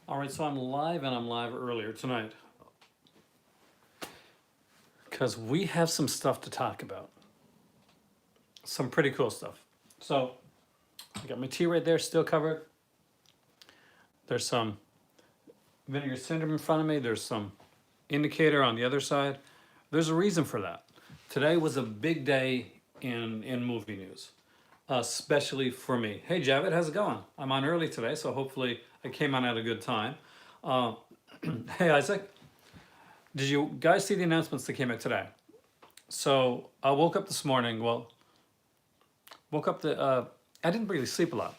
All right, so I'm live and I'm live earlier tonight because we have some stuff to talk about. Some pretty cool stuff. So I got my tea right there, still covered. There's some vinegar syndrome in front of me. There's some indicator on the other side. There's a reason for that. Today was a big day in movie news, especially for me. Hey, Javed, how's it going? I'm on early today, so hopefully I came on at a good time. Uh, hey, Isaac, did you guys see the announcements that came out today? So I woke up this morning. Well, woke up I didn't really sleep a lot.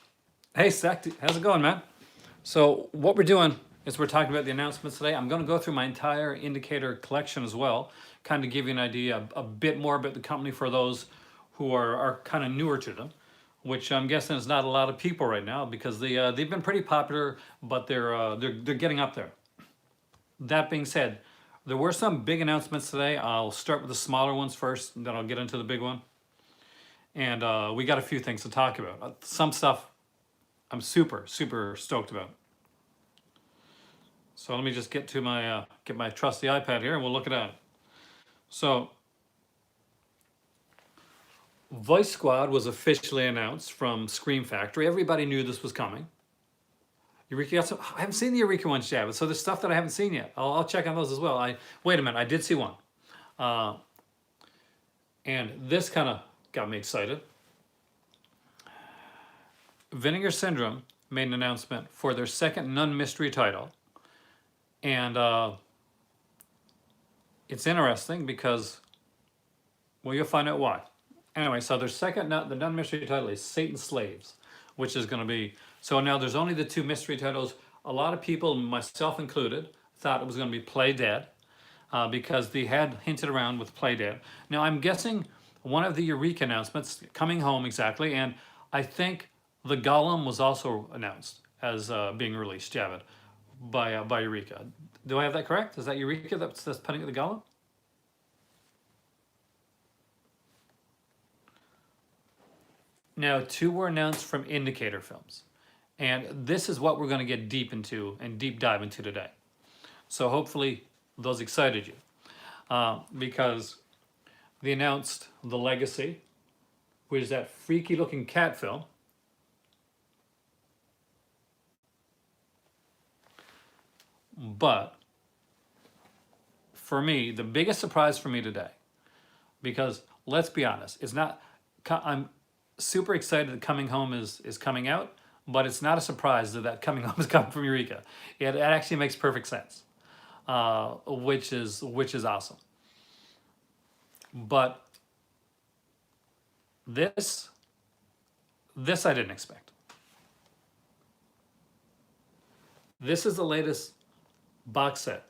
Hey, Zach, how's it going, man? So what we're doing is we're talking about the announcements today. I'm going to go through my entire indicator collection as well, kind of give you an idea, a bit more about the company for those who are kind of newer to them, which I'm guessing is not a lot of people right now because they've been pretty popular, but they're getting up there. That being said, there were some big announcements today. I'll start with the smaller ones first, and then I'll get into the big one. And we got a few things to talk about. Some stuff I'm super stoked about. So let me just get to my get my trusty iPad here, and we'll look at it. So, Voice Squad was officially announced from Scream Factory. Everybody knew this was coming. Eureka, I haven't seen the Eureka ones yet, so there's stuff that I haven't seen yet. I'll check on those as well. Wait a minute, I did see one. And this kind of got me excited. Vinegar Syndrome made an announcement for their second non-mystery title. And it's interesting because, well, you'll find out why. Anyway, so their second, the non-mystery title is Satan's Slaves, which is going to be, so now there's only the two mystery titles. A lot of people, myself included, thought it was going to be Play Dead because they had hinted around with Play Dead. Now, I'm guessing one of the Eureka announcements, Coming Home exactly, and I think the Golem was also announced as being released, Javid, by Eureka. Do I have that correct? Is that Eureka that's putting the Golem? Now, two were announced from Indicator Films. And this is what we're going to get deep into and deep dive into today. So hopefully those excited you. Because they announced The Legacy, which is that freaky looking cat film. But for me, the biggest surprise for me today, because let's be honest, it's not, I'm super excited that Coming Home is coming out, but it's not a surprise that Coming Home is coming from Eureka. It actually makes perfect sense, which is awesome. But this I didn't expect. This is the latest box set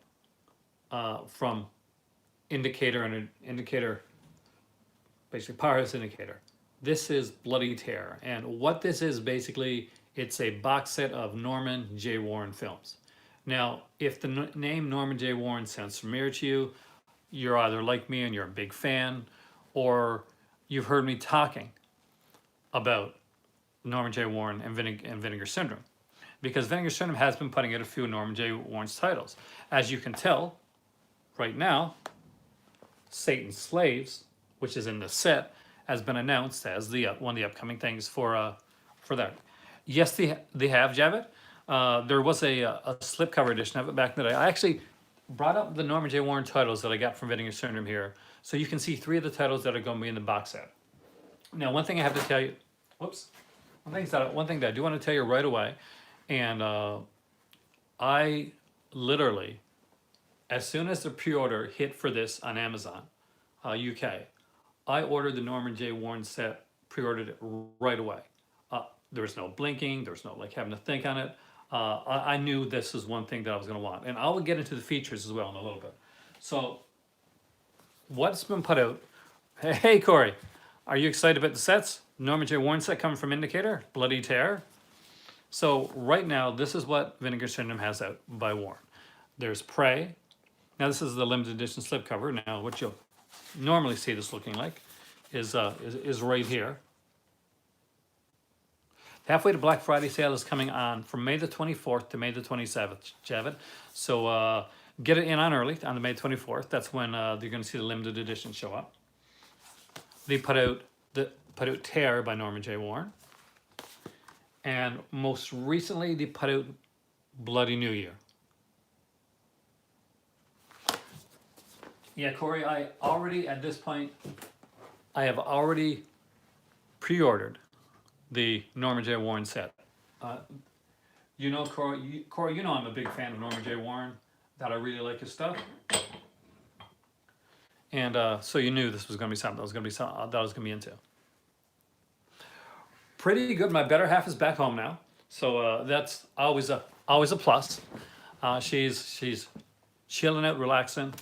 from Indicator and Indicator, basically Powerhouse Indicator. This is Bloody Terror, and what this is basically, it's a box set of Norman J. Warren films. Now, if the name Norman J. Warren sounds familiar to you, you're either like me and you're a big fan, or you've heard me talking about Norman J. Warren and Vinegar Syndrome. Because Vinegar Syndrome has been putting out a few Norman J. Warren's titles. As you can tell, right now, Satan's Slaves, which is in the set, has been announced as the one of the upcoming things for that. Yes, they have, Javed. There was a slipcover edition of it back in the day. I actually brought up the Norman J. Warren titles that I got from Vinegar Syndrome here, so you can see three of the titles that are going to be in the box set. Now, one thing I have to tell you, one thing that I do want to tell you right away, and I literally, as soon as the pre-order hit for this on Amazon, UK, I ordered the Norman J. Warren set, pre-ordered it right away. There was no blinking, there was no like having to think on it. I knew this is one thing that I was going to want. And I will get into the features as well in a little bit. So, what's been put out? Hey, Corey, are you excited about the sets? Norman J. Warren set coming from Indicator, Bloody Terror. So, right now, this is what Vinegar Syndrome has out by Warren. There's Prey. Now, this is the limited edition slipcover. Now, what you'll normally see this looking like is right here. Halfway to Black Friday sale is coming on from May the 24th to May the 27th, Javid. So get it in on early on the May 24th. That's when you're going to see the limited edition show up. They put out Tear by Norman J. Warren. And most recently, they put out Bloody New Year. Yeah, Corey, at this point, I have already pre-ordered the Norman J. Warren set. You know, Corey, you know I'm a big fan of Norman J. Warren, that I really like his stuff. And so you knew this was going to be something that I was going to be into. Pretty good. My better half is back home now, so that's always a plus. She's chilling out, relaxing.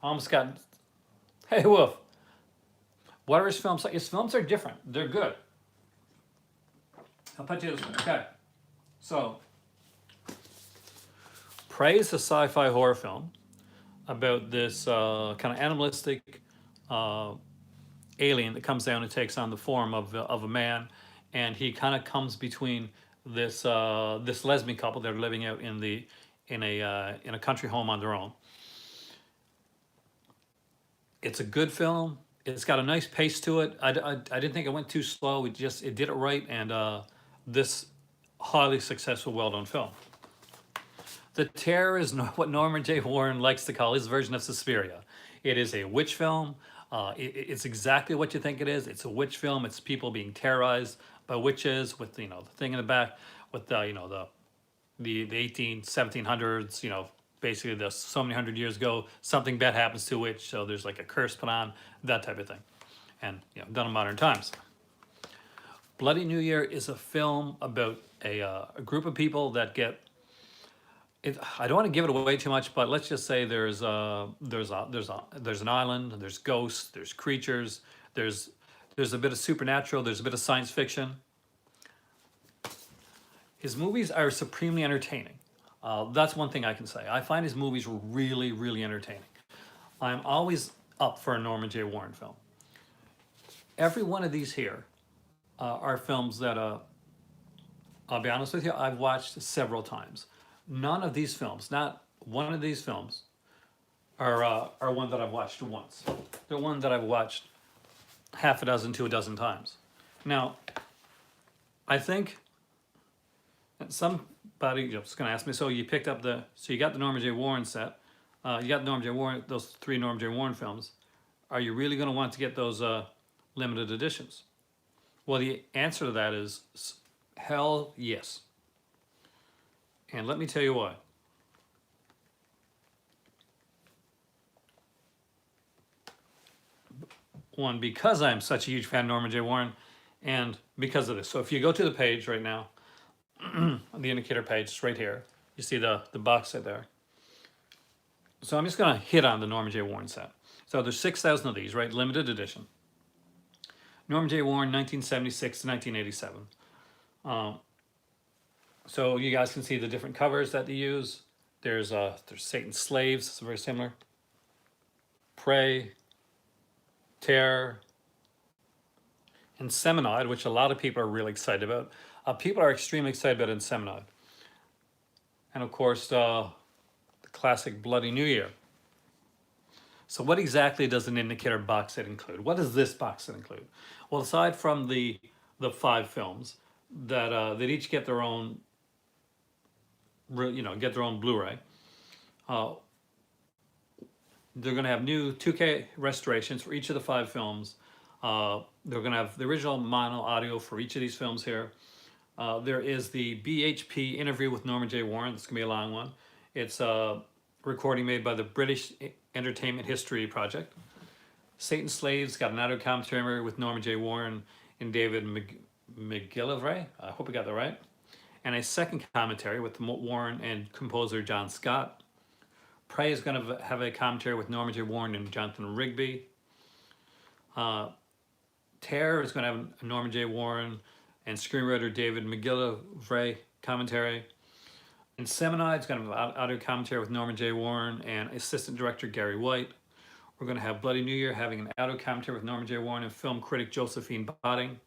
Almost got. Hey, Wolf. What are his films like? His films are different. They're good. I'll put you this one. Okay. So, Prey is a sci-fi horror film about this kind of animalistic alien that comes down and takes on the form of a man, and he kind of comes between this lesbian couple that are living out in a country home on their own. It's a good film. It's got a nice pace to it. I didn't think it went too slow. It did it right, and this highly successful, well done film. The Terror is what Norman J. Warren likes to call his version of Suspiria. It is a witch film. It's exactly what you think it is. It's a witch film. It's people being terrorized by witches with the thing in the back with the 1700s. Basically, so many hundred years ago, something bad happens to a witch, so there's like a curse put on, that type of thing, and done in modern times. Bloody New Year is a film about a group of people that get. I don't want to give it away too much, but let's just say there's an island, there's ghosts, there's creatures, there's a bit of supernatural, there's a bit of science fiction. His movies are supremely entertaining. That's one thing I can say. I find his movies really, really entertaining. I'm always up for a Norman J. Warren film. Every one of these here are films that, I'll be honest with you, I've watched several times. None of these films, not one of these films, are one that I've watched once. They're one that I've watched half a dozen to a dozen times. Now, I think somebody is going to ask me, so you got the Norman J. Warren set, you got Norman J. Warren, those 3 Norman J. Warren films. Are you really going to want to get those limited editions? Well, the answer to that is hell yes. And let me tell you why. One, because I'm such a huge fan of Norman J. Warren, and because of this. So if you go to the page right now, the indicator page, it's right here. You see the box set there. So I'm just going to hit on the Norman J. Warren set. So there's 6,000 of these, right? Limited edition. Norman J. Warren, 1976 to 1987. So you guys can see the different covers that they use. There's Satan's Slaves, it's very similar. Prey, Terror, and Seminode, which a lot of people are really excited about. People are extremely excited about Seminode. And of course, the classic Bloody New Year. So what exactly does an indicator box set include? What does this box set include? Well, aside from the 5 films that each get their own, get their own Blu-ray, they're going to have new 2K restorations for each of the 5 films. They're going to have the original mono audio for each of these films here. There is the BHP interview with Norman J. Warren. It's going to be a long one. It's a recording made by the British Entertainment History Project. Satan's Slaves got an audio commentary with Norman J. Warren and David McGillivray. I hope I got that right. And a second commentary with Warren and composer John Scott. Prey is going to have a commentary with Norman J. Warren and Jonathan Rigby. Terror is going to have a Norman J. Warren and screenwriter David McGillivray commentary. And Seminode is going to have audio commentary with Norman J. Warren and assistant director Gary White. We're going to have Bloody New Year having an audio commentary with Norman J. Warren and film critic Josephine Botting.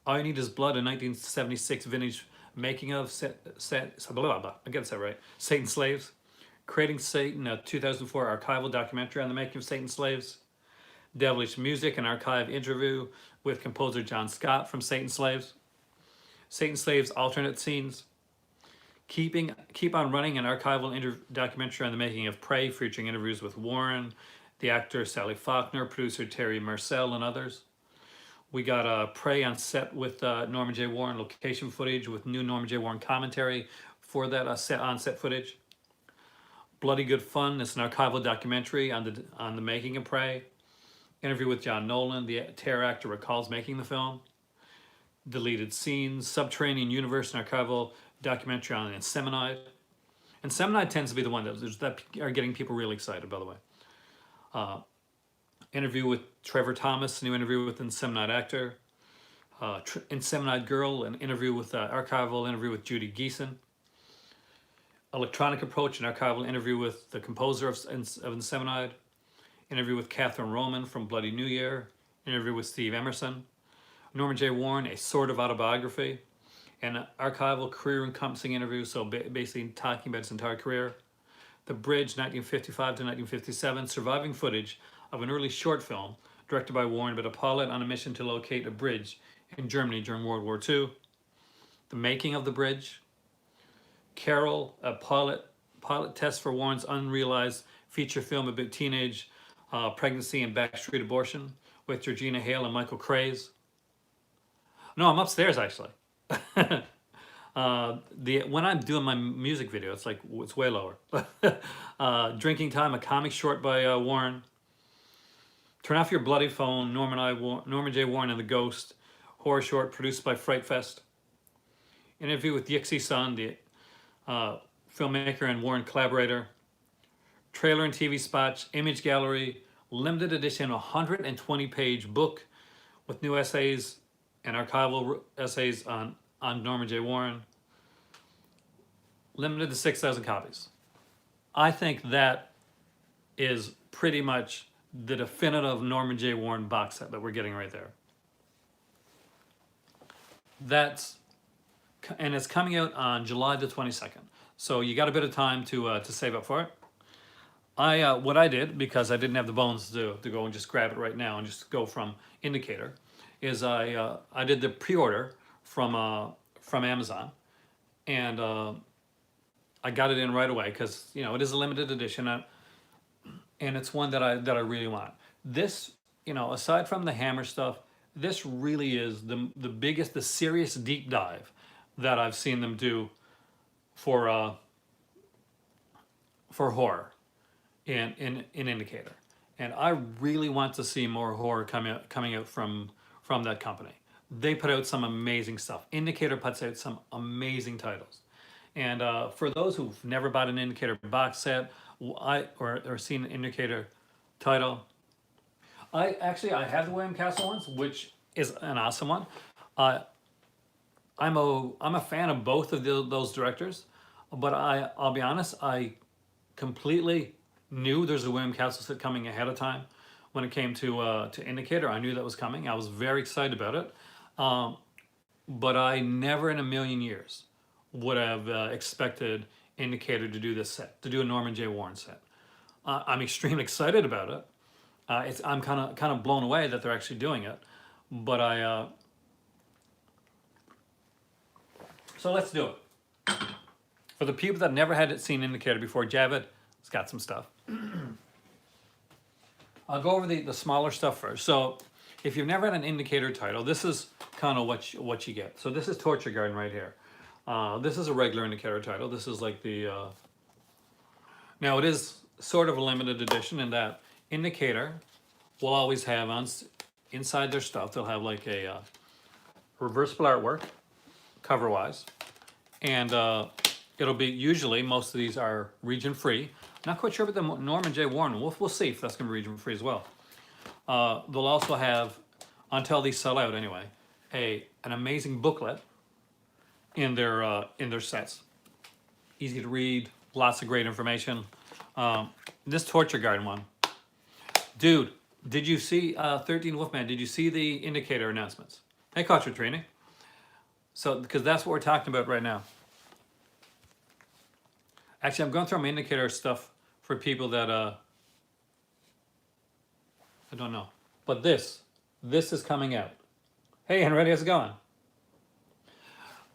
All You Need Is Blood, a 1976 vintage making of blah, blah, blah. I get it right. Satan Slaves. Creating Satan, a 2004 archival documentary on the making of Satan Slaves. Devilish Music, an archive interview with composer John Scott from Satan Slaves. Satan Slaves alternate scenes. Keep on Running, an archival documentary on the making of Prey, featuring interviews with Warren, the actor Sally Faulkner, producer Terry Marcel, and others. We got Prey on set with Norman J. Warren, location footage with new Norman J. Warren commentary for that on-set footage. Bloody Good Fun, it's an archival documentary on the making of Prey. Interview with John Nolan, the terror actor recalls making the film. Deleted Scenes, Subterranean Universe, an archival documentary on Inseminide. Inseminide tends to be the one that are getting people really excited, by the way. Interview with Trevor Thomas, new interview with Inseminide actor. Inseminide Girl, an interview with archival interview with Judy Geeson. Electronic Approach, an archival interview with the composer of Inseminide. Interview with Catherine Roman from Bloody New Year. Interview with Steve Emerson. Norman J. Warren, a sort of autobiography. An archival career encompassing interview, so basically talking about his entire career. The Bridge, 1955 to 1957, surviving footage of an early short film directed by Warren about a pilot on a mission to locate a bridge in Germany during World War II. The Making of the Bridge. Carol, a pilot test for Warren's unrealized feature film about teenage pregnancy and backstreet abortion with Georgina Hale and Michael Craze. No, I'm upstairs actually. When I'm doing my music video, it's way lower. Drinking Time, a comic short by Warren. Turn Off Your Bloody Phone, Norman J. Warren and the Ghost, horror short produced by Fright Fest. Interview with Yixi Sun, the filmmaker and Warren collaborator. Trailer and TV spots, image gallery, limited edition 120-page book with new essays and archival essays on Norman J. Warren. Limited to 6,000 copies. I think that is pretty much the definitive Norman J. Warren box set that we're getting right there. And it's coming out on July the 22nd. So you got a bit of time to save up for it. What I did, because I didn't have the bones to go and just grab it right now and just go from Indicator, is I did the pre-order from Amazon, and I got it in right away because it is a limited edition, and it's one that I really want. This, aside from the Hammer stuff, this really is the biggest, the serious deep dive that I've seen them do for horror in Indicator, and I really want to see more horror coming out from that company. They put out some amazing stuff. Indicator puts out some amazing titles, and for those who've never bought an Indicator box set, or seen an Indicator title, I have the William Castle ones, which is an awesome one. I'm a fan of both of those directors, but I'll be honest, I completely knew there's a William Castle set coming ahead of time. When it came to Indicator, I knew that was coming. I was very excited about it, but I never in a million years would have expected Indicator to do this set, to do a Norman J. Warren set. I'm extremely excited about it. I'm kind of blown away that they're actually doing it, but so let's do it. For the people that never had seen Indicator before, Javid has got some stuff. I'll go over the smaller stuff first. So if you've never had an Indicator title, this is kind of what you get. So this is Torture Garden right here. This is a regular Indicator title. This is like the... Now it is sort of a limited edition in that Indicator will always have inside their stuff, they'll have like a reversible artwork, cover-wise. And it'll be, usually, most of these are region-free. Not quite sure about the Norman J. Warren. We'll see if that's going to be region-free as well. They'll also have, until these sell out anyway, an amazing booklet in their sets. Easy to read, lots of great information. This Torture Garden one. Dude, did you see 13 Wolfman? Did you see the Indicator announcements? Hey, Coach Trini. So, because that's what we're talking about right now. Actually, I'm going through my indicator stuff for people that I don't know. But this is coming out. Hey, Henry, how's it going?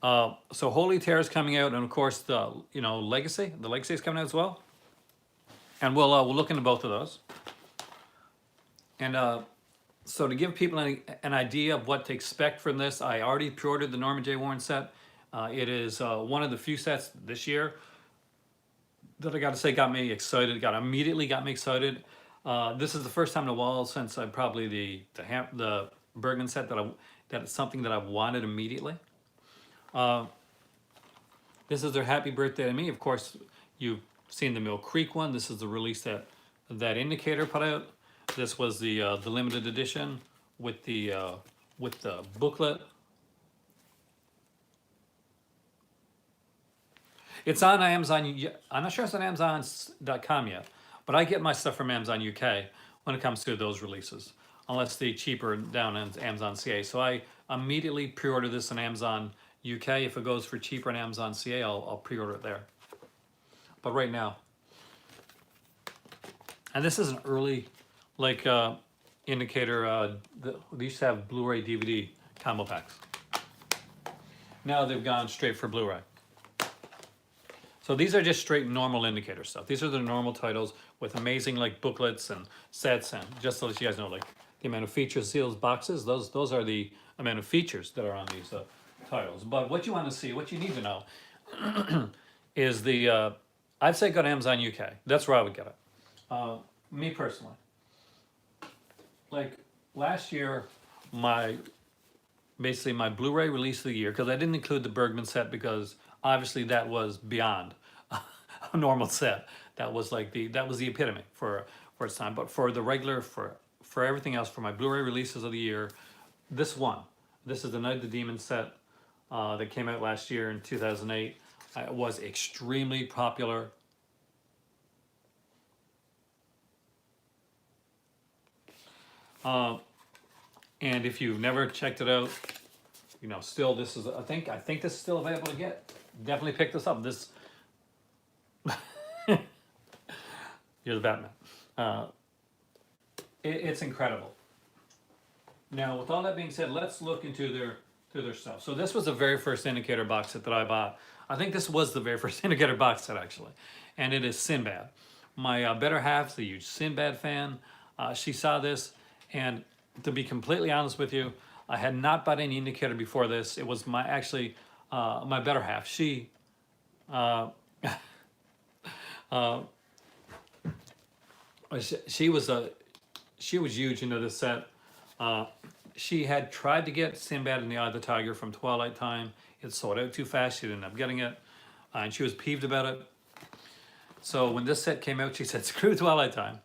So Holy Terror is coming out, and of course the Legacy. The Legacy is coming out as well, and we'll look into both of those. And so to give people an idea of what to expect from this, I already pre-ordered the Norman J. Warren set. It is one of the few sets this year that I got to say got me excited. Immediately got me excited. This is the first time in a while since probably the Bergman set that it's something that I've wanted immediately. This is their Happy Birthday to Me. Of course, you've seen the Mill Creek one. This is the release that Indicator put out. This was the limited edition with the booklet. It's on Amazon. I'm not sure it's on Amazon.com yet, but I get my stuff from Amazon UK when it comes to those releases, unless they're cheaper down on Amazon CA. So I immediately pre-order this on Amazon UK. If it goes for cheaper on Amazon CA, I'll pre-order it there. But right now, and this is an early, like Indicator. They used to have Blu-ray DVD combo packs. Now they've gone straight for Blu-ray. So these are just straight normal Indicator stuff. These are the normal titles with amazing like booklets and sets, and just to let you guys know, like the amount of features, seals, boxes. Those are the amount of features that are on these titles. But what you want to see, what you need to know, is the I'd say go to Amazon UK. That's where I would get it. Me personally, like last year, basically my Blu-ray release of the year, because I didn't include the Bergman set because obviously that was beyond a normal set. That was like the epitome for its time. But for the regular, for everything else, for my Blu-ray releases of the year, this one. This is the Night of the Demon set that came out last year in 2008. It was extremely popular. And if you've never checked it out, still this is I think this is still available to get. Definitely pick this up. This you're the Batman. It's incredible. Now, with all that being said, let's look into their stuff. So this was the very first Indicator box set that I bought. I think this was the very first Indicator box set actually, and it is Sinbad. My better half's a huge Sinbad fan. She saw this, and to be completely honest with you, I had not bought any Indicator before this. It was my better half. She was huge into this set. She had tried to get Sinbad and the Eye of the Tiger from Twilight Time. It sold out too fast. She didn't end up getting it, and she was peeved about it. So when this set came out, she said, "Screw Twilight Time.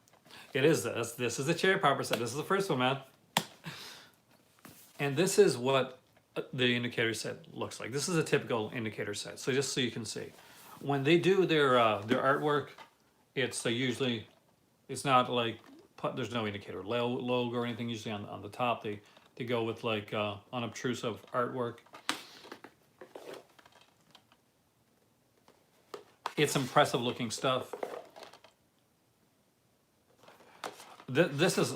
It is this. This is the cherry popper set. This is the first one, man." And this is what the Indicator set looks like. This is a typical Indicator set. So just so you can see, when they do their artwork, it's usually, it's not like, there's no Indicator logo or anything. Usually on the top, they go with like unobtrusive artwork. It's impressive looking stuff. This is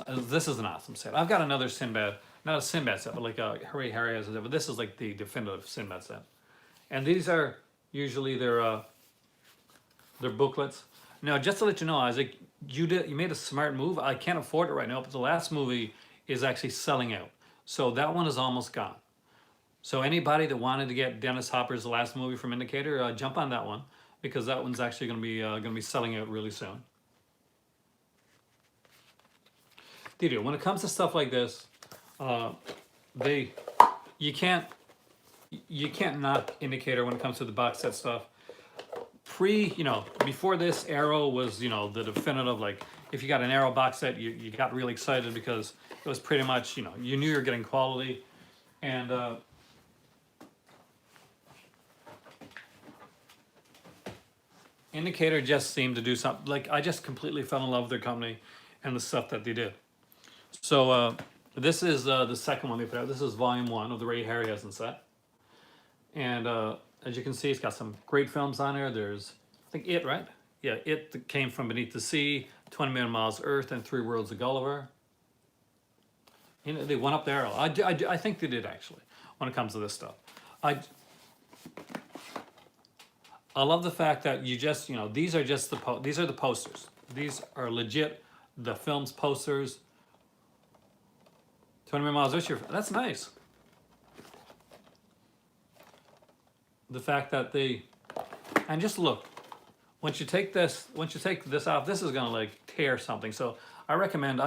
an awesome set. I've got another Sinbad. Not a Sinbad set, but like a Harryhausen set. But this is like the definitive Sinbad set. And these are usually their booklets. Now, just to let you know, Isaac, you made a smart move. I can't afford it right now, but the last movie is actually selling out. So that one is almost gone. So anybody that wanted to get Dennis Hopper's last movie from Indicator, jump on that one, because that one's actually going to be selling out really soon. When it comes to stuff like this, you can't knock Indicator when it comes to the box set stuff. Before this, Arrow was the definitive, like if you got an Arrow box set, you got really excited because it was pretty much you knew you were getting quality, and Indicator just seemed to do something. Like I just completely fell in love with their company and the stuff that they did. So this is the second one they put out. This is volume 1 of the Ray Harryhausen set. And as you can see, it's got some great films on there. There's, I think, It, right? Yeah, It that Came from Beneath the Sea, 20 Million Miles Earth, and Three Worlds of Gulliver. You know, they went up there. I think they did, actually, when it comes to this stuff. I, I love the fact that you just, you know, these are just these are the posters. These are legit, the film's posters. 20 Million Miles Earth, that's nice. The fact that they, and just look, once you take this off, this is gonna like tear something. So I recommend,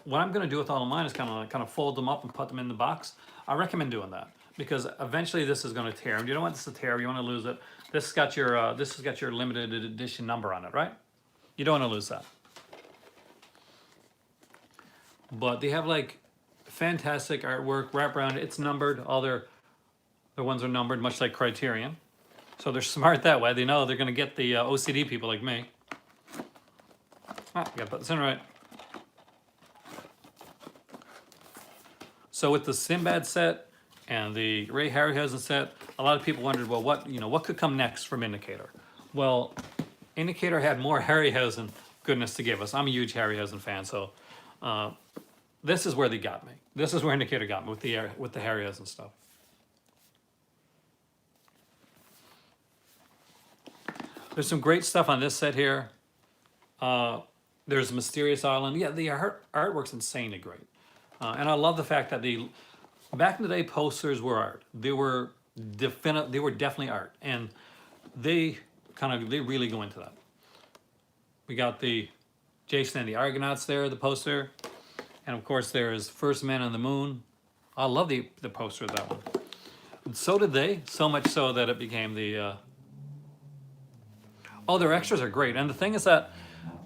what I'm gonna do with all of mine is kind of fold them up and put them in the box. I recommend doing that because eventually this is gonna tear, and you don't want this to tear. You want to lose it. This has got your limited edition number on it, right? You don't want to lose that. But they have like fantastic artwork wrap around it. It's numbered. All their ones are numbered, much like Criterion. So they're smart that way. They know they're going to get the OCD people like me. Ah, I got to put this in right. So with the Sinbad set and the Ray Harryhausen set, a lot of people wondered, well, what could come next from Indicator? Well, Indicator had more Harryhausen goodness to give us. I'm a huge Harryhausen fan, so this is where they got me. This is where Indicator got me with the Harryhausen stuff. There's some great stuff on this set here. There's Mysterious Island. Yeah, the artwork's insanely great. And I love the fact that back in the day, posters were art. They were definitely art, and they really go into that. We got the Jason and the Argonauts there, the poster, and of course there is First Man on the Moon. I love the poster of that one. And so did they, so much so that it became the. Oh, their extras are great, and the thing is that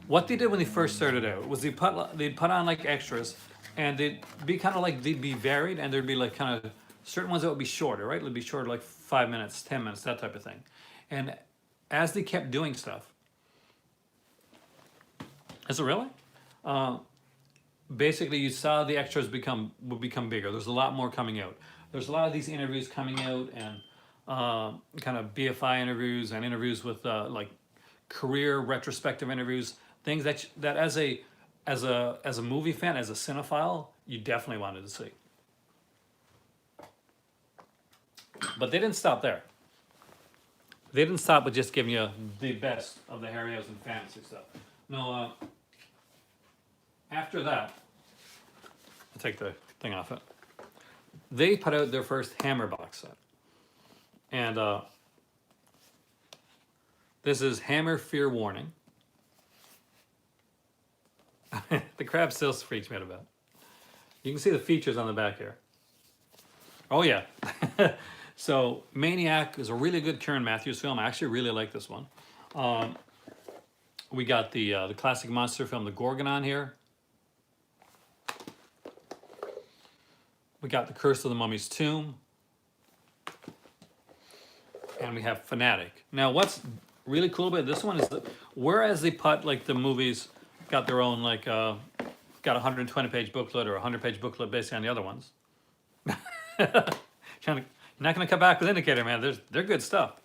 what they did when they first started out was they'd put on like extras, and they'd be varied, and there'd be like kind of certain ones that would be shorter, right? It'd be shorter, like 5 minutes, 10 minutes, that type of thing. And as they kept doing stuff, is it really? Basically, you saw the extras would become bigger. There's a lot more coming out. There's a lot of these interviews coming out, and kind of BFI interviews and interviews with like career retrospective interviews, things that as a movie fan, as a cinephile, you definitely wanted to see. But they didn't stop there. They didn't stop with just giving you the best of the Harryhausen fantasy stuff. No, after that, I'll take the thing off it. They put out their first Hammer box set. And this is Hammer Fear Warning. The crab still freaks me out a bit. You can see the features on the back here. Oh yeah. So Maniac is a really good Kieran Matthews film. I actually really like this one. We got the classic monster film, The Gorgon, on here. We got The Curse of the Mummy's Tomb. And we have Fanatic. Now, what's really cool about this one is that whereas they put like the movies got their own like got a 120-page booklet or a 100-page booklet based on the other ones. You're not going to come back with Indicator, man. They're good stuff.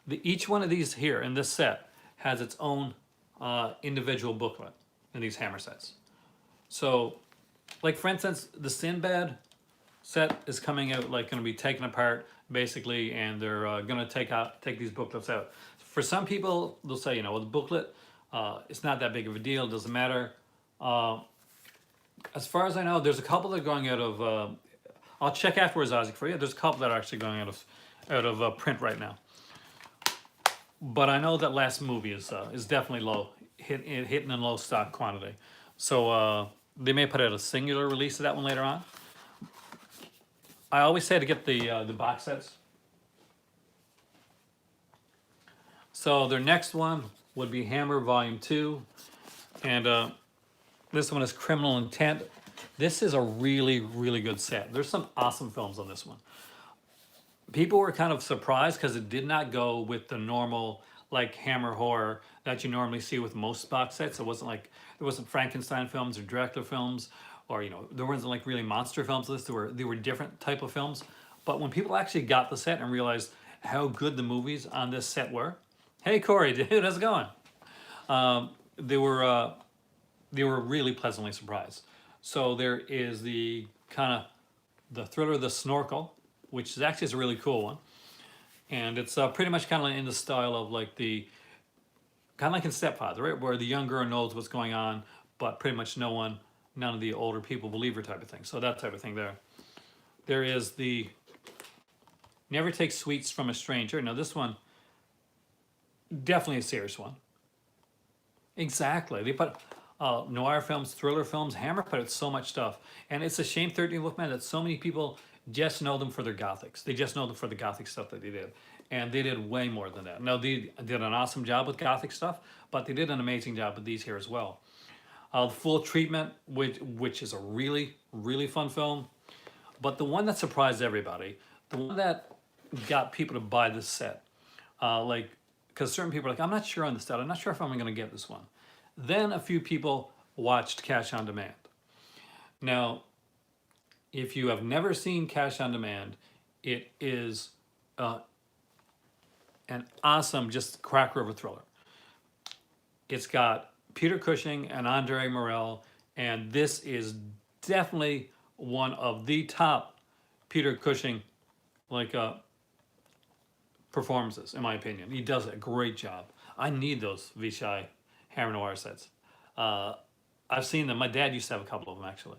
Each one of these here in this set has its own individual booklet in these Hammer sets. So, like for instance, the Sinbad set is coming out, like going to be taken apart basically, and they're going to take these booklets out. For some people, they'll say, well, the booklet, it's not that big of a deal, it doesn't matter. As far as I know, there's a couple that are going out of, I'll check afterwards, Isaac, for you. There's a couple that are actually going out of print right now. But I know that last movie is definitely hitting in low stock quantity. So they may put out a singular release of that one later on. I always say to get the box sets. So their next one would be Hammer Volume 2. And this one is Criminal Intent. This is a really, really good set. There's some awesome films on this one. People were kind of surprised because it did not go with the normal like Hammer horror that you normally see with most box sets. It wasn't like, there wasn't Frankenstein films or Dracula films, or there wasn't like really monster films. They were different type of films. But when people actually got the set and realized how good the movies on this set were, hey Corey, dude, how's it going? Um, they were uh, they were really pleasantly surprised. So there is the kind of the thriller, The Snorkel, which is actually is a really cool one, and it's pretty much kind of in the style of like the kind of like in Stepfather, right, where the young girl knows what's going on, but pretty much none of the older people believe her type of thing. So that type of thing there. There is the Never Take Sweets from a Stranger. Now this one, definitely a serious one. Exactly. They put noir films, thriller films. Hammer put out so much stuff, and it's a shame 13 Wolfman that so many people just know them for their gothics. They just know them for the gothic stuff that they did, and they did way more than that. Now they did an awesome job with gothic stuff, but they did an amazing job with these here as well. The Full Treatment, which is a really fun film, but the one that surprised everybody, the one that got people to buy this set, like because certain people are like, I'm not sure on this set. I'm not sure if I'm going to get this one. Then a few people watched Cash on Demand. Now, if you have never seen Cash on Demand, it is an awesome, just cracker of a thriller. It's got Peter Cushing and Andre Morel, and this is definitely one of the top Peter Cushing like performances, in my opinion. He does a great job. I need those Vichy Hammer Noir sets. I've seen them. My dad used to have a couple of them, actually.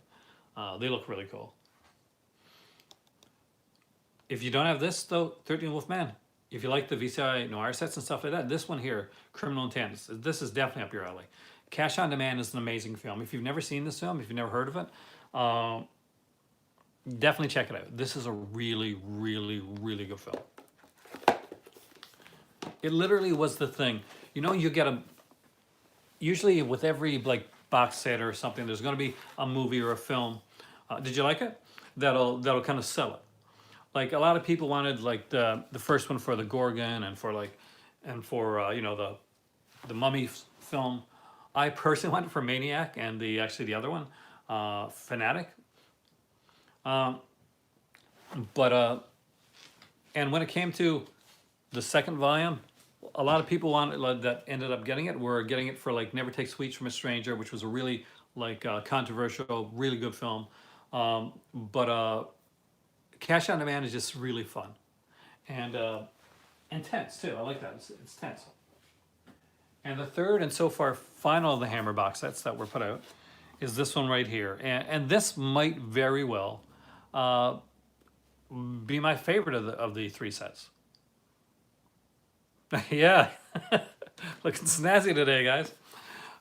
They look really cool. If you don't have this, though, 13 Wolfman, if you like the VCI Noir sets and stuff like that, this one here, Criminal Intent, this is definitely up your alley. Cash on Demand is an amazing film. If you've never seen this film, if you've never heard of it, definitely check it out. This is a really good film. It literally was the thing. You know, you get usually with every like box set or something, there's going to be a movie or a film. Did you like it? That'll kind of sell it. Like a lot of people wanted like the first one for the Gorgon and for you know the Mummy film. I personally went for Maniac and the other one, Fanatic. And when it came to the second volume, a lot of people that ended up getting it were getting it for like Never Take Sweets from a Stranger, which was a really like controversial, really good film. But Cash on Demand is just really fun and tense too. I like that. It's tense. And the third and so far final of the Hammer box sets that were put out is this one right here. And this might very well be my favorite of the three sets. Yeah, looking snazzy today, guys.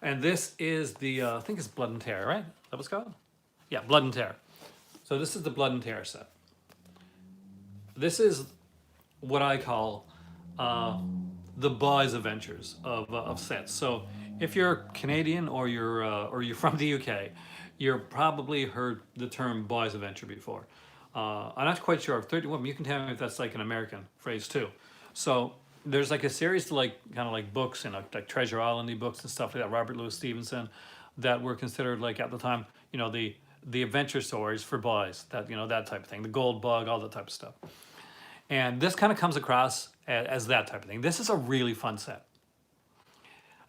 And this is the, I think it's Blood and Terror, right? That what it's called? Yeah, Blood and Terror. So this is the Blood and Terror set. This is what I call the Boys Adventures of sets. So if you're Canadian or you're from the UK, you've probably heard the term Boys Adventure before. I'm not quite sure. 31. You can tell me if that's like an American phrase too. So there's like a series of like kind of like books and like Treasure Island books and stuff like that. Robert Louis Stevenson, that were considered like at the time, you know, the adventure stories for boys. That, you know, that type of thing. The Gold Bug, all that type of stuff. And this kind of comes across as that type of thing. This is a really fun set.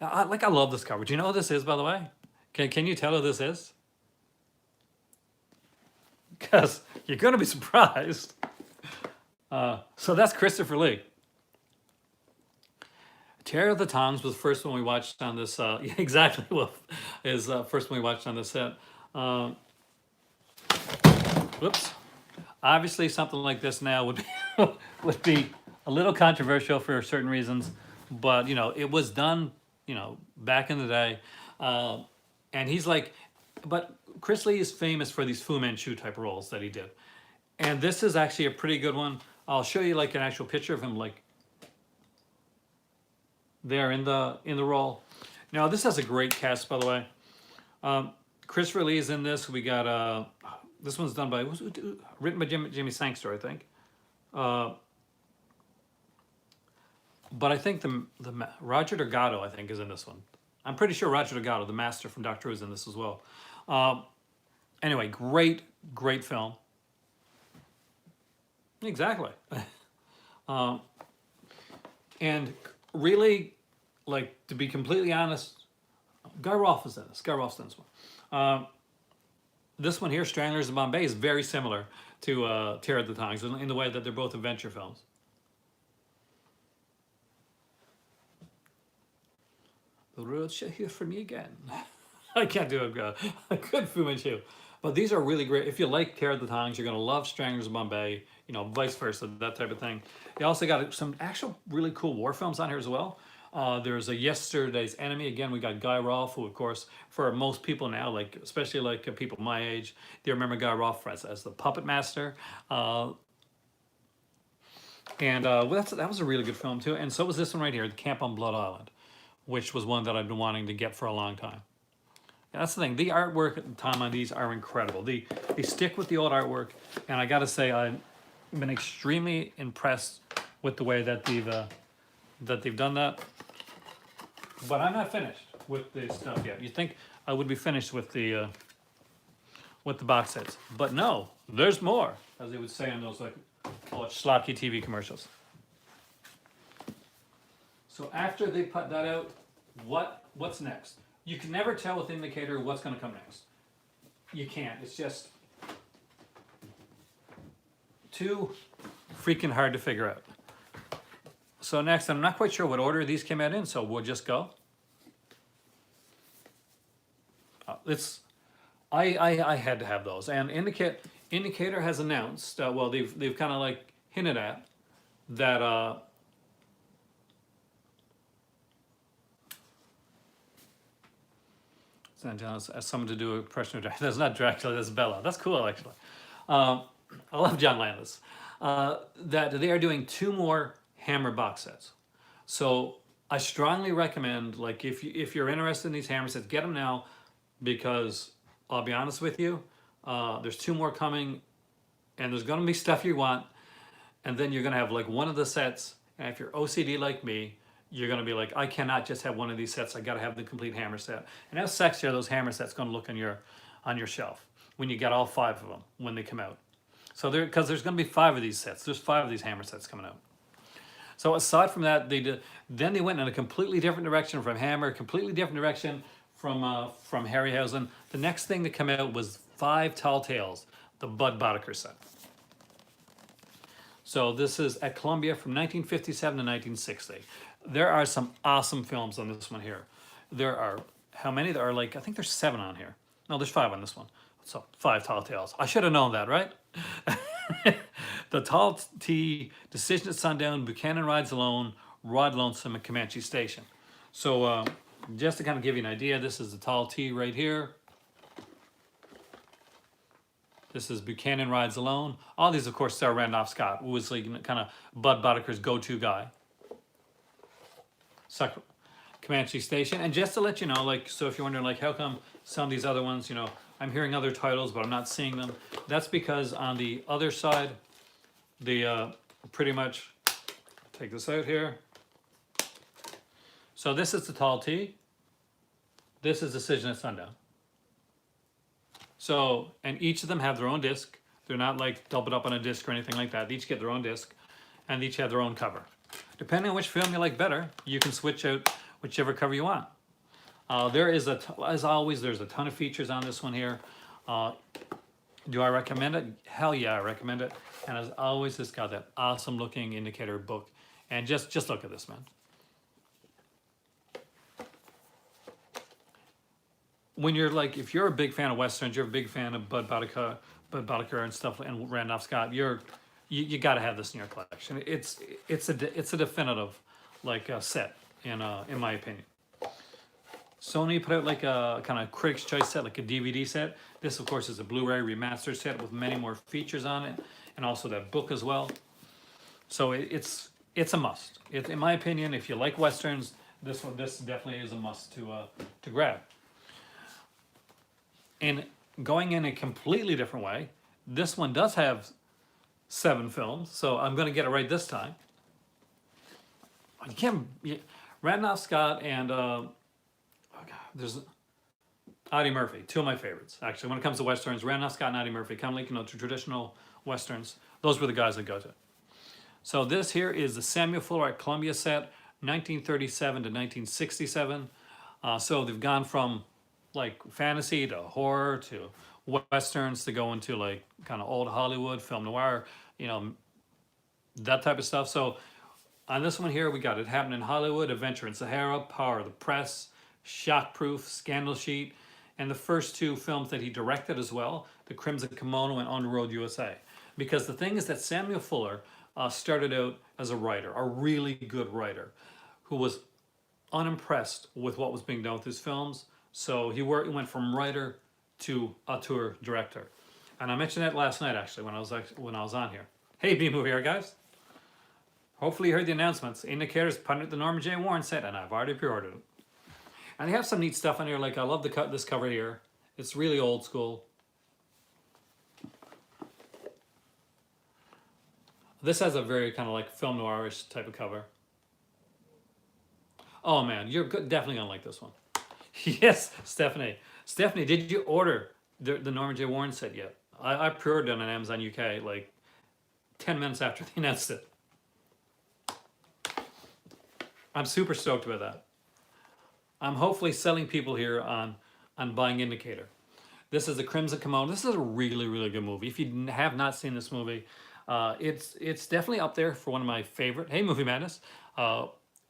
I love this cover. Do you know what this is, by the way? Can you tell who this is? Because you're going to be surprised. So that's Christopher Lee. Terror of the Tongs was the first one we watched on this. Exactly, Wolf is first one we watched on this set. Whoops. Obviously, something like this now would be a little controversial for certain reasons, but you know it was done, you know, back in the day, and he's like, but Chris Lee is famous for these Fu Manchu type roles that he did, and this is actually a pretty good one. I'll show you like an actual picture of him, like there in the role. Now this has a great cast, by the way. Christopher Lee is in this. We got this one's done by written by Jimmy Sangster, I think. But I think the Roger Delgado, I think, is in this one. I'm pretty sure Roger Delgado, the master from Doctor Who, is in this as well. Anyway, great film. Exactly. Um, and really, like, to be completely honest, Guy Rolfe is in this. Guy Rolfe's in this one. This one here, Stranglers in Bombay, is very similar to Terror of the Tongues in the way that they're both adventure films. The road shall hear from me again. I can't do a good Fu Manchu. But these are really great. If you like Terror of the Tongues, you're going to love Stranglers in Bombay, you know, vice versa, that type of thing. You also got some actual really cool war films on here as well. There's a Yesterday's Enemy. Again, we got Guy Rolfe, who, of course, for most people now, like especially like people my age, they remember Guy Rolfe as the puppet master. Well, that was a really good film too. And so was this one right here, Camp on Blood Island, which was one that I've been wanting to get for a long time. And that's the thing. The artwork at the time on these are incredible. They stick with the old artwork, and I got to say I've been extremely impressed with the way that they've done that. But I'm not finished with this stuff yet. You think I would be finished with the box sets, but no, there's more, as they would say in those like schlocky TV commercials. So after they put that out, what's next? You can never tell with Indicator what's going to come next. You can't. It's just too freaking hard to figure out. So next, I'm not quite sure what order these came out in, so we'll just go. I had to have those, and Indicator has announced. Well, they've kind of like hinted at that. As someone to do a impression of Dracula. That's not Dracula, that's Bella. That's cool, actually. I love John Landis. That they are doing 2 more Hammer box sets. So I strongly recommend, like, if you're interested in these Hammer sets, get them now, because I'll be honest with you, there's 2 more coming, and there's going to be stuff you want, and then you're going to have like one of the sets, and if you're OCD like me, you're going to be like, I cannot just have one of these sets. I got to have the complete Hammer set. And how sexy are those Hammer sets going to look on your shelf when you get all 5 of them when they come out? So because there's going to be 5 of these sets. There's 5 of these Hammer sets coming out. So aside from that, then they went in a completely different direction from Hammer, completely different direction from Harryhausen. The next thing to come out was 5 Tall Tales, the Bud Boddicker set. So this is at Columbia from 1957 to 1960. There are some awesome films on this one here. There are, how many? There are like, I think there's 7 on here. No, there's 5 on this one. So 5 Tall Tales. I should have known that, right? The Tall T, Decision at Sundown, Buchanan Rides Alone, Rod Lonesome, and Comanche Station. So just to kind of give you an idea, this is the Tall T right here. This is Buchanan Rides Alone. All these, of course, star Randolph Scott, who was like kind of Bud Boddicker's go-to guy. Comanche Station. And just to let you know, like, so if you're wondering, like, how come some of these other ones, you know, I'm hearing other titles, but I'm not seeing them. That's because on the other side, the pretty much, take this out here. So this is the Tall T. This is Decision at Sundown. So, and each of them have their own disc. They're not like doubled up on a disc or anything like that. They each get their own disc, and they each have their own cover. Depending on which film you like better, you can switch out whichever cover you want. There is as always, there's a ton of features on this one here. Do I recommend it? Hell yeah, I recommend it. And as always, it's got that awesome looking Indicator book. And just look at this, man. When you're like, if you're a big fan of Westerns, you're a big fan of Bud Boddicker and stuff, and Randolph Scott, you got to have this in your collection. It's a definitive like set in my opinion. Sony put out like a kind of Critics' Choice set, like a DVD set. This, of course, is a Blu-ray remastered set with many more features on it, and also that book as well. So it's a must. In my opinion, if you like Westerns, this definitely is a must to grab. And going in a completely different way, this one does have 7 films, so I'm going to get it right this time. Randolph Scott and there's Audie Murphy, 2 of my favorites actually. When it comes to Westerns, Randolph Scott and Audie Murphy, kind of like, you know, traditional westerns. Those were the guys that go to. So this here is the Samuel Fuller at Columbia set, 1937 to 1967. So they've gone from like fantasy to horror to westerns to go into like kind of old Hollywood, film noir, you know, that type of stuff. So on this one here, we got It Happened in Hollywood, Adventure in Sahara, Power of the Press, Shockproof, Scandal Sheet, and the first two films that he directed as well, The Crimson Kimono and On the Road USA. Because the thing is that Samuel Fuller started out as a writer, a really good writer, who was unimpressed with what was being done with his films. So he went from writer to auteur director. And I mentioned that last night actually when I was on here. Hey, B-Movie guys. Hopefully you heard the announcements. Indicators putting at the Norman J. Warren set, and I've already pre-ordered it. And they have some neat stuff on here. Like I love this cover here. It's really old school. This has a very kind of like film noirish type of cover. Oh man, you're definitely gonna like this one. Yes, Stephanie. Stephanie, did you order the Norman J. Warren set yet? I pre-ordered it on Amazon UK like 10 minutes after they announced it. I'm super stoked about that. I'm hopefully selling people here on buying Indicator. This is The Crimson Kimono. This is a really, really good movie. If you have not seen this movie, it's definitely up there for one of my favorite, hey, Movie Madness,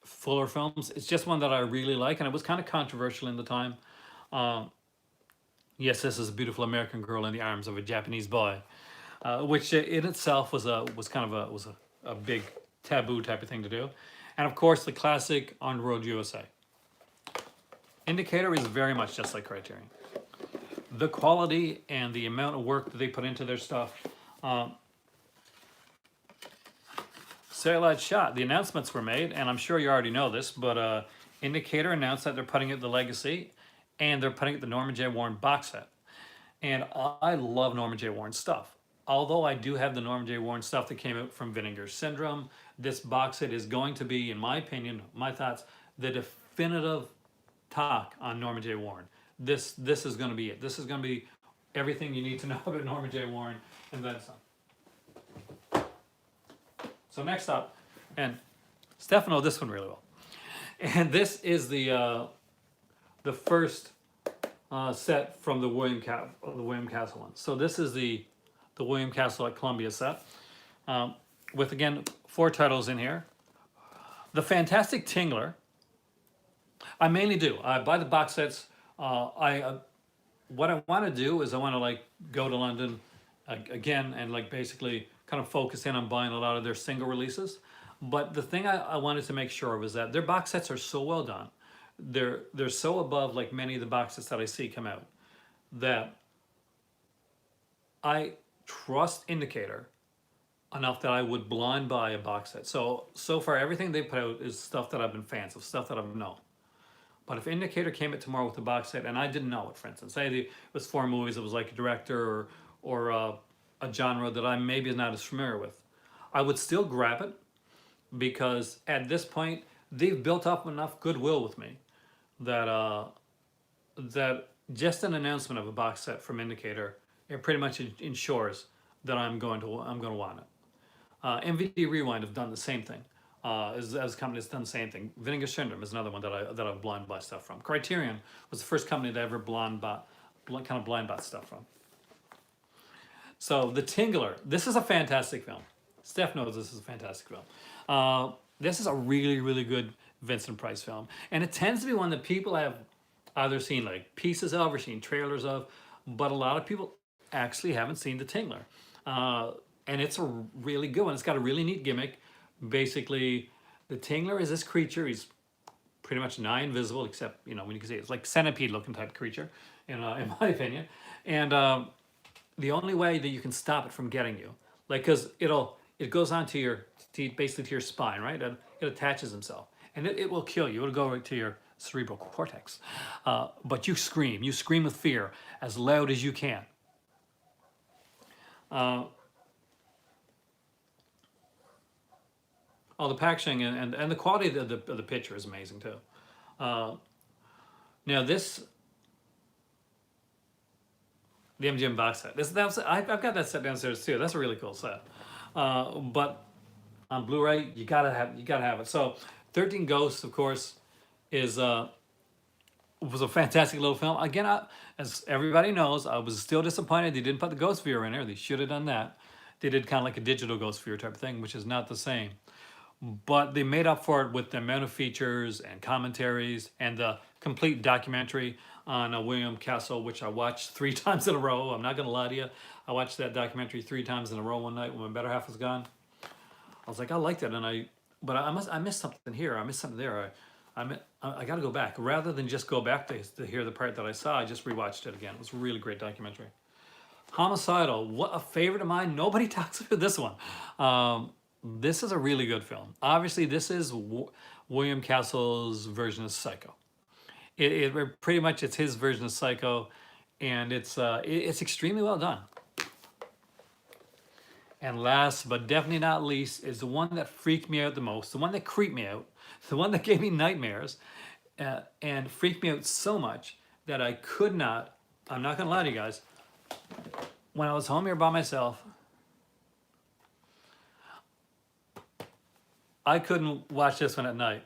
Fuller films. It's just one that I really like, and it was kind of controversial in the time. Yes, this is a beautiful American girl in the arms of a Japanese boy, which in itself was a big taboo type of thing to do. And of course, the classic On the Road USA. Indicator is very much just like Criterion. The quality and the amount of work that they put into their stuff. Serialized shot. The announcements were made, and I'm sure you already know this, but Indicator announced that they're putting it the Legacy, and they're putting it the Norman J. Warren box set. And I love Norman J. Warren stuff. Although I do have the Norman J. Warren stuff that came out from Vinegar Syndrome, this box set is going to be, in my opinion, my thoughts, the definitive talk on Norman J. Warren. This is going to be it. This is going to be everything you need to know about Norman J. Warren and then some. So next up, and Stefan knows this one really well, and this is the first set from the William Castle one. So this is the William Castle at Columbia set, with again 4 titles in here. The Fantastic Tingler. I mainly do. I buy the box sets. What I want to do is I want to like go to London again and like basically kind of focus in on buying a lot of their single releases. But the thing I wanted to make sure was that their box sets are so well done. They're so above like many of the box sets that I see come out that I trust Indicator enough that I would blind buy a box set. So far everything they put out is stuff that I've been fans of, stuff that I've known. But if Indicator came out tomorrow with a box set and I didn't know it, for instance, say it was 4 movies, it was like a director or a genre that I maybe not as familiar with, I would still grab it because at this point they've built up enough goodwill with me that that just an announcement of a box set from Indicator, it pretty much ensures that I'm going to want it. MVD Rewind have done the same thing. As a company that's done the same thing. Vinegar Syndrome is another one that I blind buy stuff from. Criterion was the first company that I ever blind bought stuff from. So The Tingler, this is a fantastic film. Steph knows this is a fantastic film. This is a really, really good Vincent Price film. And it tends to be one that people have either seen like pieces of or seen trailers of, but a lot of people actually haven't seen The Tingler. And it's a really good one. It's got a really neat gimmick. Basically, the Tingler is this creature. He's pretty much nigh invisible, except, you know, when you can see it. It's like centipede looking type creature, in my opinion. And the only way that you can stop it from getting you, like, because it goes onto basically to your spine, right? And it attaches himself, and it will kill you. It'll go right to your cerebral cortex. But you scream with fear as loud as you can. The packaging and the quality of the picture is amazing too. Now this The MGM box set. I've got that set downstairs too. That's a really cool set. But on Blu-ray, you gotta have it. So 13 Ghosts, of course, is was a fantastic little film. Again, as everybody knows, I was still disappointed they didn't put the Ghost Viewer in there. They should have done that. They did kind of like a digital Ghost Viewer type of thing, which is not the same. But they made up for it with the amount of features and commentaries and the complete documentary on William Castle, which I watched 3 times in a row. I'm not going to lie to you. I watched that documentary 3 times in a row one night when my better half was gone. I was like, I liked it, but I missed something here. I missed something there. I got to go back. Rather than just go back to hear the part that I saw, I just rewatched it again. It was a really great documentary. Homicidal, what a favorite of mine. Nobody talks about this one. This is a really good film. Obviously, this is William Castle's version of Psycho. It pretty much it's his version of Psycho, and it's extremely well done. And last but definitely not least is the one that freaked me out the most, the one that creeped me out, the one that gave me nightmares, and freaked me out so much that I could not. I'm not gonna lie to you guys. When I was home here by myself, I couldn't watch this one at night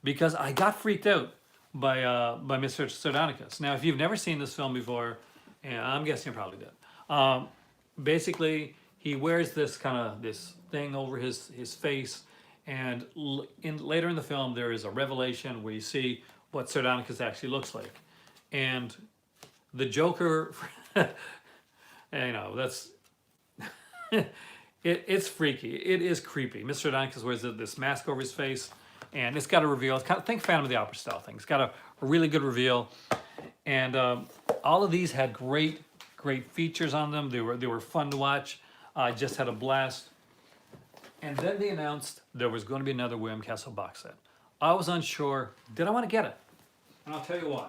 because I got freaked out by Mr. Sardonicus. Now, if you've never seen this film before, and I'm guessing you probably did, basically he wears this thing over his face, and later in the film there is a revelation where you see what Sardonicus actually looks like, and the Joker. That's it's freaky. It is creepy. Mr. Sardonicus wears this mask over his face, and it's got a reveal. It's think Phantom of the Opera style thing. It's got a really good reveal, and all of these had great features on them. They were fun to watch. I just had a blast. And then they announced there was going to be another William Castle box set. I was unsure. Did I want to get it? And I'll tell you why.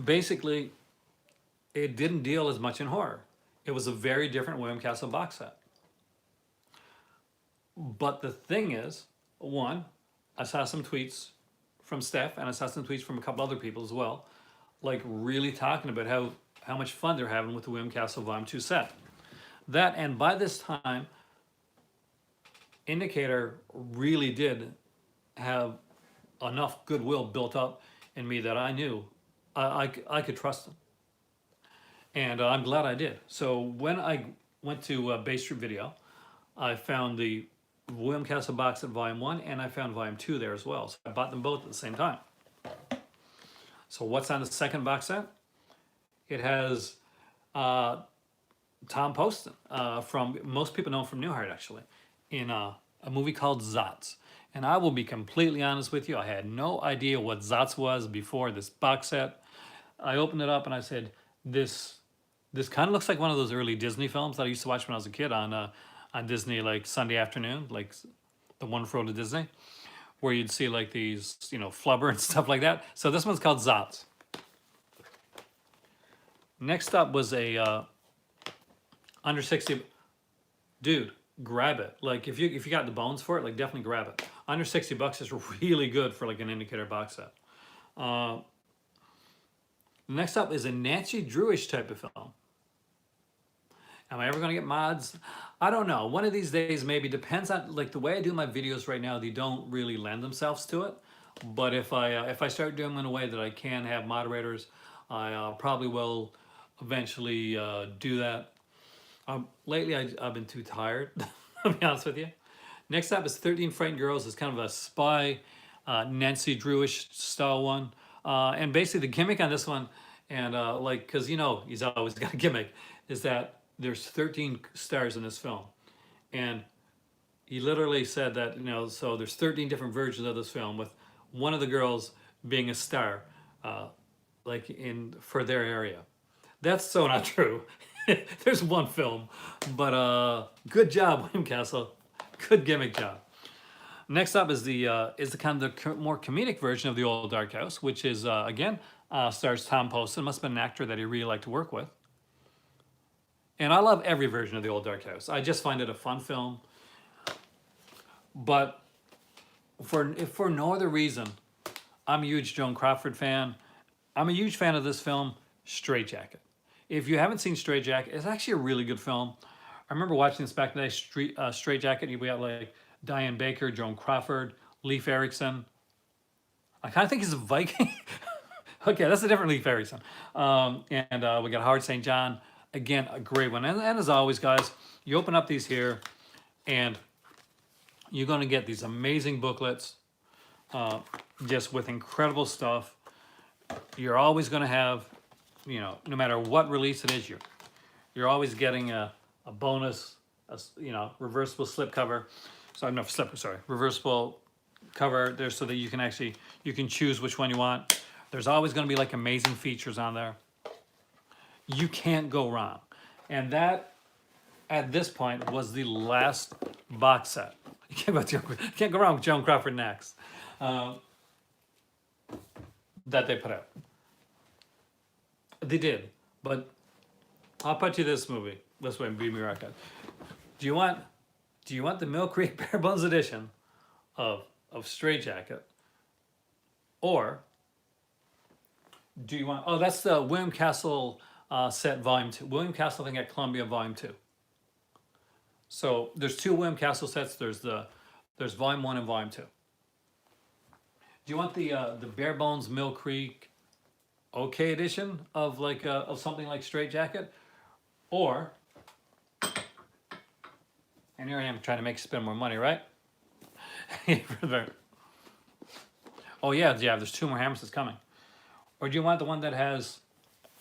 Basically, it didn't deal as much in horror. It was a very different William Castle box set. But the thing is, one, I saw some tweets from Steph, and I saw some tweets from a couple other people as well, like really talking about how much fun they're having with the William Castle Volume 2 set. That, and by this time, Indicator really did have enough goodwill built up in me that I knew I could trust them. And I'm glad I did. So when I went to Bay Street Video, I found the William Castle box set Volume 1, and I found Volume 2 there as well. So I bought them both at the same time. So what's on the second box set? It has Tom Poston, from, most people know him from Newhart actually, in a movie called Zots. And I will be completely honest with you, I had no idea what Zots was before this box set. I opened it up and I said, this kind of looks like one of those early Disney films that I used to watch when I was a kid on Disney, like Sunday afternoon, like the Wonderful World of Disney, where you'd see like these, flubber and stuff like that. So this one's called Zots. Next up was a under 60. Dude, grab it. Like if you got the bones for it, like definitely grab it. Under $60 is really good for like an Indicator box set. Next up is a Nancy Drewish type of film. Am I ever going to get mods? I don't know. One of these days, maybe. Depends on, like, the way I do my videos right now, they don't really lend themselves to it. But if I start doing them in a way that I can have moderators, I probably will eventually do that. Lately, I've been too tired, to be honest with you. Next up is 13 Frightened Girls. It's kind of a spy, Nancy Drewish style one. And basically the gimmick on this one, and because he's always got a gimmick, is that there's 13 stars in this film. And he literally said that, so there's 13 different versions of this film, with one of the girls being a star, for their area. That's so not true. There's one film, but good job, William Castle. Good gimmick job. Next up is the kind of the more comedic version of the Old Dark House, which is again stars Tom Poston. Must have been an actor that he really liked to work with. And I love every version of the Old Dark House. I just find it a fun film. But for no other reason, I'm a huge Joan Crawford fan. I'm a huge fan of this film, Straight Jacket. If you haven't seen Straight Jacket, it's actually a really good film. I remember watching this back in the day, Straight Jacket. You got like Diane Baker, Joan Crawford, Leif Erikson. I kind of think he's a Viking. Okay, that's a different Leif Erikson. And we got Howard St. John. Again, a great one. And as always, guys, you open up these here, and you're going to get these amazing booklets, just with incredible stuff. You're always going to have, no matter what release it is, you're always getting a bonus, reversible slipcover. Sorry, no, sorry, reversible cover there, so that you can choose which one you want. There's always going to be like amazing features on there. You can't go wrong. And that, at this point, was the last box set. You can't go wrong with Joan Crawford next, that they put out. They did, but I'll put you this way, Be Me Rocket. Do you want the Mill Creek Bare Bones edition of Straight Jacket, or do you want? Oh, that's the William Castle set Volume 2. William Castle thing at Columbia Volume 2. So there's two William Castle sets. There's Volume 1 and Volume 2. Do you want the Bare Bones Mill Creek okay edition of of something like Straight Jacket, or? And here I am trying to make you spend more money, right? Oh yeah, there's two more hammer sets coming. Or do you want the one that has?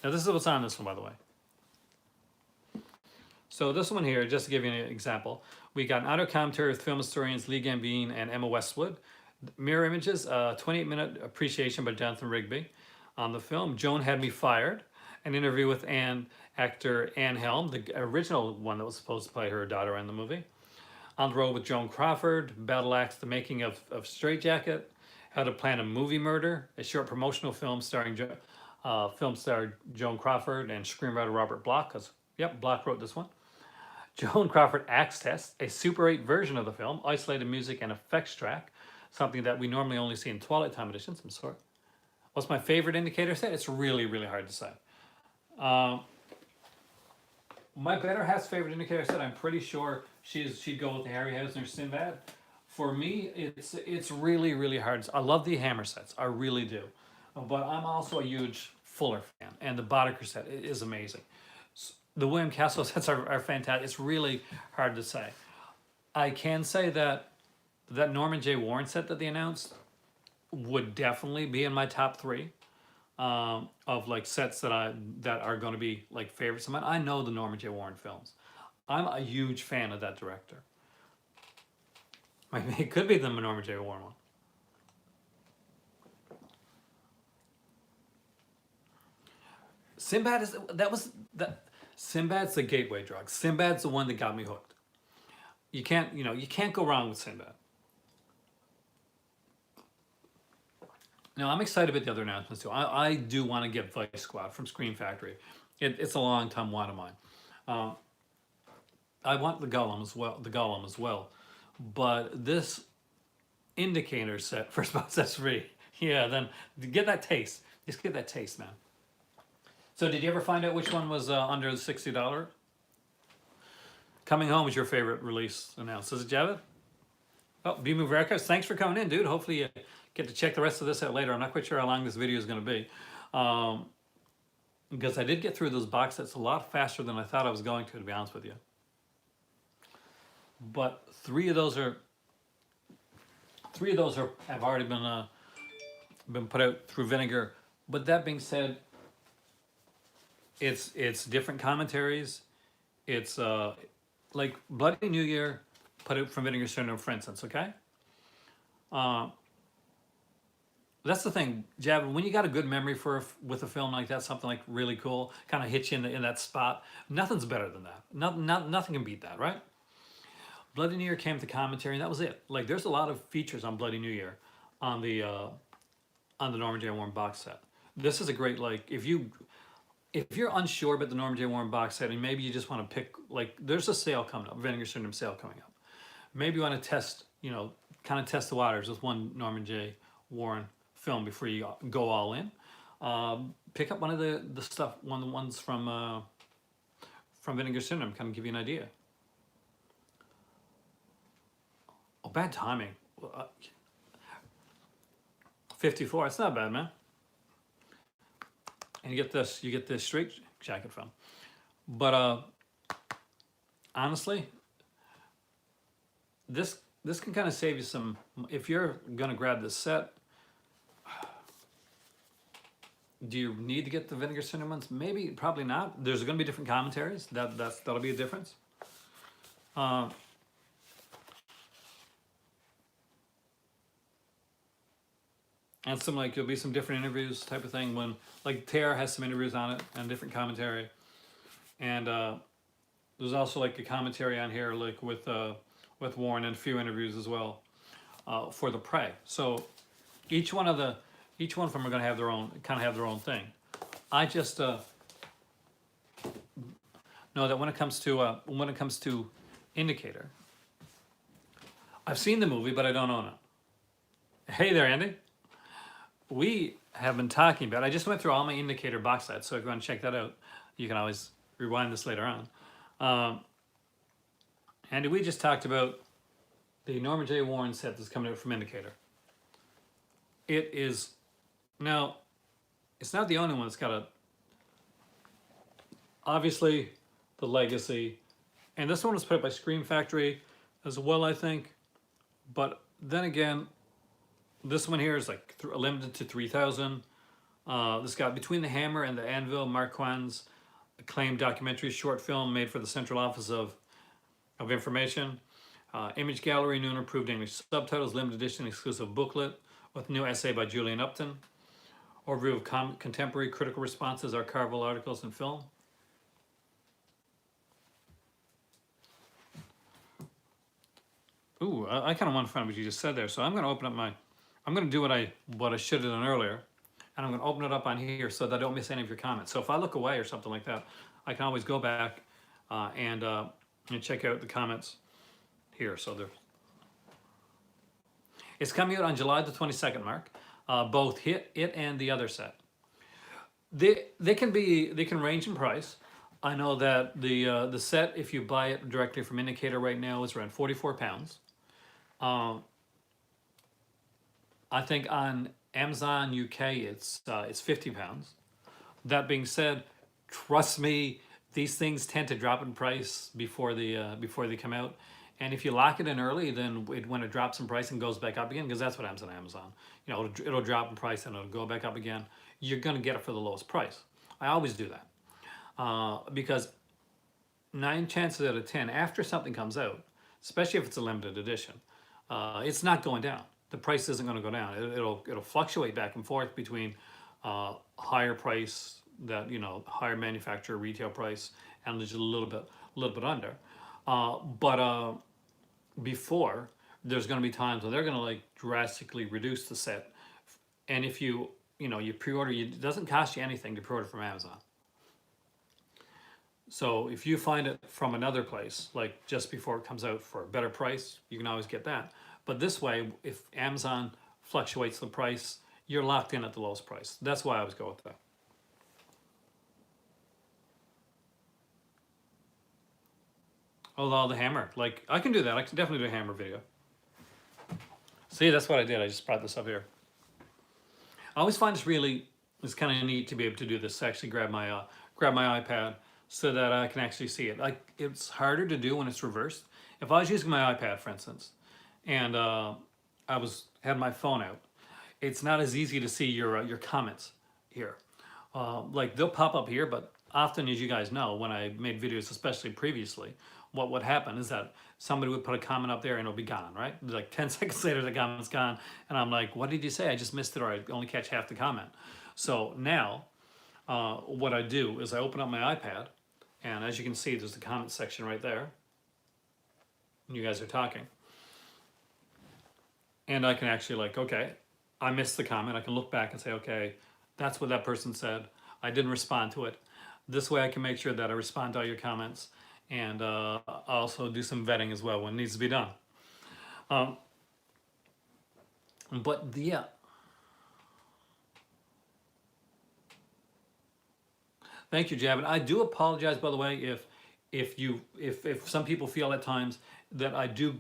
Now this is what's on this one, by the way. So this one here, just to give you an example, we got an audio commentary with film historians Lee Gambine and Emma Westwood. Mirror images, 28-minute appreciation by Jonathan Rigby on the film. Joan Had Me Fired, an interview with actor Anne Helm, the original one that was supposed to play her daughter in the movie. On the Road with Joan Crawford, Battle Axe, the making of Straight Jacket, How to Plan a Movie Murder, a short promotional film starring film star Joan Crawford and screenwriter Robert Bloch, because, yep, Bloch wrote this one. Joan Crawford Axe Test, a Super 8 version of the film, isolated music and effects track, something that we normally only see in Twilight Time editions. I'm sorry. What's my favorite indicator set? It's really, really hard to say. My better half's favorite indicator set, I'm pretty sure she'd go with the Harryhausen or Sinbad. For me, it's really, really hard. I love the hammer sets. I really do. But I'm also a huge Fuller fan, and the Boddicker set is amazing. The William Castle sets are fantastic. It's really hard to say. I can say that Norman J. Warren set that they announced would definitely be in my top 3 of like sets that are going to be like favorites of mine. I know the Norman J. Warren films. I'm a huge fan of that director. It could be the Norman J. Warren one. Sinbad's the gateway drug. Sinbad's the one that got me hooked. You can't go wrong with Sinbad. Now, I'm excited about the other announcements too. I do want to get Vice Squad from Scream Factory. It's a long time one of mine. I want the Golem as well. But this indicator set, first of all, that's free. Yeah, then get that taste. Just get that taste, man. So did you ever find out which one was under the $60? Coming Home is your favorite release announced. Is it, Javid? Oh, B-Move Records, thanks for coming in, dude. Hopefully you get to check the rest of this out later. I'm not quite sure how long this video is going to be. Because I did get through those box sets a lot faster than I thought I was going to be honest with you. But three of those have already been put out through Vinegar. But that being said, it's different commentaries. It's like Bloody New Year put out from Vinegar Syndrome, for instance, okay? That's the thing, Jav, when you got a good memory with a film like that, something like really cool, kind of hits you in that spot, nothing's better than that. Nothing can beat that, right? Bloody New Year came to commentary, and that was it. Like, there's a lot of features on Bloody New Year on the Norman J. Warren box set. This is a great, like, if you're unsure about the Norman J. Warren box set, and maybe you just want to pick, like, there's a sale coming up, Vinegar Syndrome sale coming up. Maybe you want to test, kind of test the waters with one Norman J. Warren film before you go all in. Pick up one of one of the ones from Vinegar Syndrome, kind of give you an idea. Oh, bad timing. 54. It's not bad, man. And you get this straight jacket film. But honestly, this can kind of save you some. If you're gonna grab this set, do you need to get the Vinegar Syndrome ones? Maybe, probably not. There's going to be different commentaries. That'll be a difference. And some there'll be some different interviews type of thing. When like Tara has some interviews on it and different commentary, and there's also like a commentary on here like with Warren and a few interviews as well for the Prey. So each one of them are going to have their own thing. I just know that when it comes to Indicator, I've seen the movie, but I don't own it. Hey there, Andy. We have been talking about. I just went through all my Indicator box sets, so if you want to check that out, you can always rewind this later on. Andy, we just talked about the Norman J. Warren set that's coming out from Indicator. It is. Now, it's not the only one that's got obviously, the Legacy, and this one was put up by Scream Factory as well, I think. But then again, this one here is like limited to 3,000. This got Between the Hammer and the Anvil, Mark Quann's acclaimed documentary short film made for the Central Office of Information. Image Gallery, new and improved English subtitles, limited edition exclusive booklet with new essay by Julian Upton. Overview of contemporary critical responses, archival articles, and film. Ooh, I kind of want to find what you just said there. So I'm going to open up I'm going to do what I should have done earlier. And I'm going to open it up on here so that I don't miss any of your comments. So if I look away or something like that, I can always go back and check out the comments here. So it's coming out on July the 22nd, Mark. Both it and the other set. They can range in price. I know that the set, if you buy it directly from Indicator right now, is around £44. I think on Amazon UK it's £50. That being said, trust me, these things tend to drop in price before they come out. And if you lock it in early, then when it drops in price and goes back up again, because that's what happens on Amazon, it'll drop in price and it'll go back up again. You're going to get it for the lowest price. I always do that because 9 chances out of 10, after something comes out, especially if it's a limited edition, it's not going down. The price isn't going to go down. It'll fluctuate back and forth between higher price, higher manufacturer retail price, and just a little bit under. But before, there's going to be times when they're going to like drastically reduce the set, and if you pre-order, it doesn't cost you anything to pre-order from Amazon. So if you find it from another place, like just before it comes out for a better price, you can always get that. But this way, if Amazon fluctuates the price, you're locked in at the lowest price. That's why I always go with that. Oh, the hammer. Like, I can do that. I can definitely do a hammer video. See, that's what I did. I just brought this up here. I always find it's kind of neat to be able to do this. Actually, grab my iPad so that I can actually see it. Like, it's harder to do when it's reversed. If I was using my iPad, for instance, and I had my phone out, it's not as easy to see your comments here. Like, they'll pop up here, but often, as you guys know, when I made videos, especially previously, what would happen is that somebody would put a comment up there and it'll be gone, right? Like 10 seconds later, the comment's gone. And I'm like, what did you say? I just missed it, or I only catch half the comment. So now, what I do is I open up my iPad, and as you can see, there's the comment section right there. You guys are talking. And I can actually like, okay, I missed the comment. I can look back and say, okay, that's what that person said. I didn't respond to it. This way I can make sure that I respond to all your comments, and also do some vetting as well when it needs to be done. But yeah, Thank you, Javin. I do apologize, by the way, if some people feel at times that I do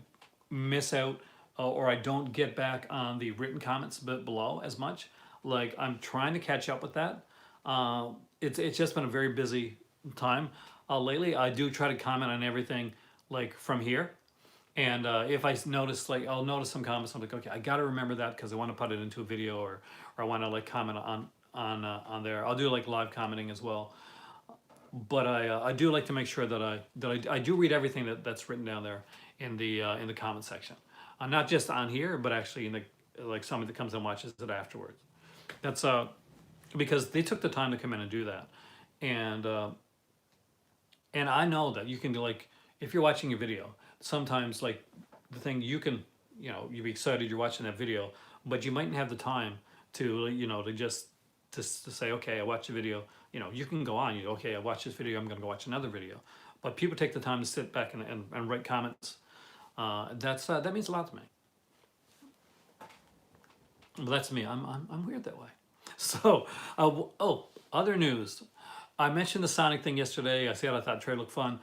miss out, or I don't get back on the written comments below as much. Like, I'm trying to catch up with that. It's just been a very busy time lately. I do try to comment on everything like from here. And if I notice, like, I'll notice some comments, I'm like, okay, I got to remember that because I want to put it into a video, or I want to like comment on there. I'll do like live commenting as well. But I do like to make sure that I do read everything that's written down there in the comment section, not just on here, but actually in the, like, somebody that comes and watches it afterwards. That's because they took the time to come in and do that, and I know that you can do, like, if you're watching a video, sometimes, like, the thing you can, you'd be excited you're watching that video, but you mightn't have the time to, to just to say, okay, I watched a video. You can go on, okay, I watched this video, I'm gonna go watch another video. But people take the time to sit back and write comments. That means a lot to me. Well, that's me. I'm weird that way. So, other news. I mentioned the Sonic thing yesterday. I said I thought the trailer looked fun.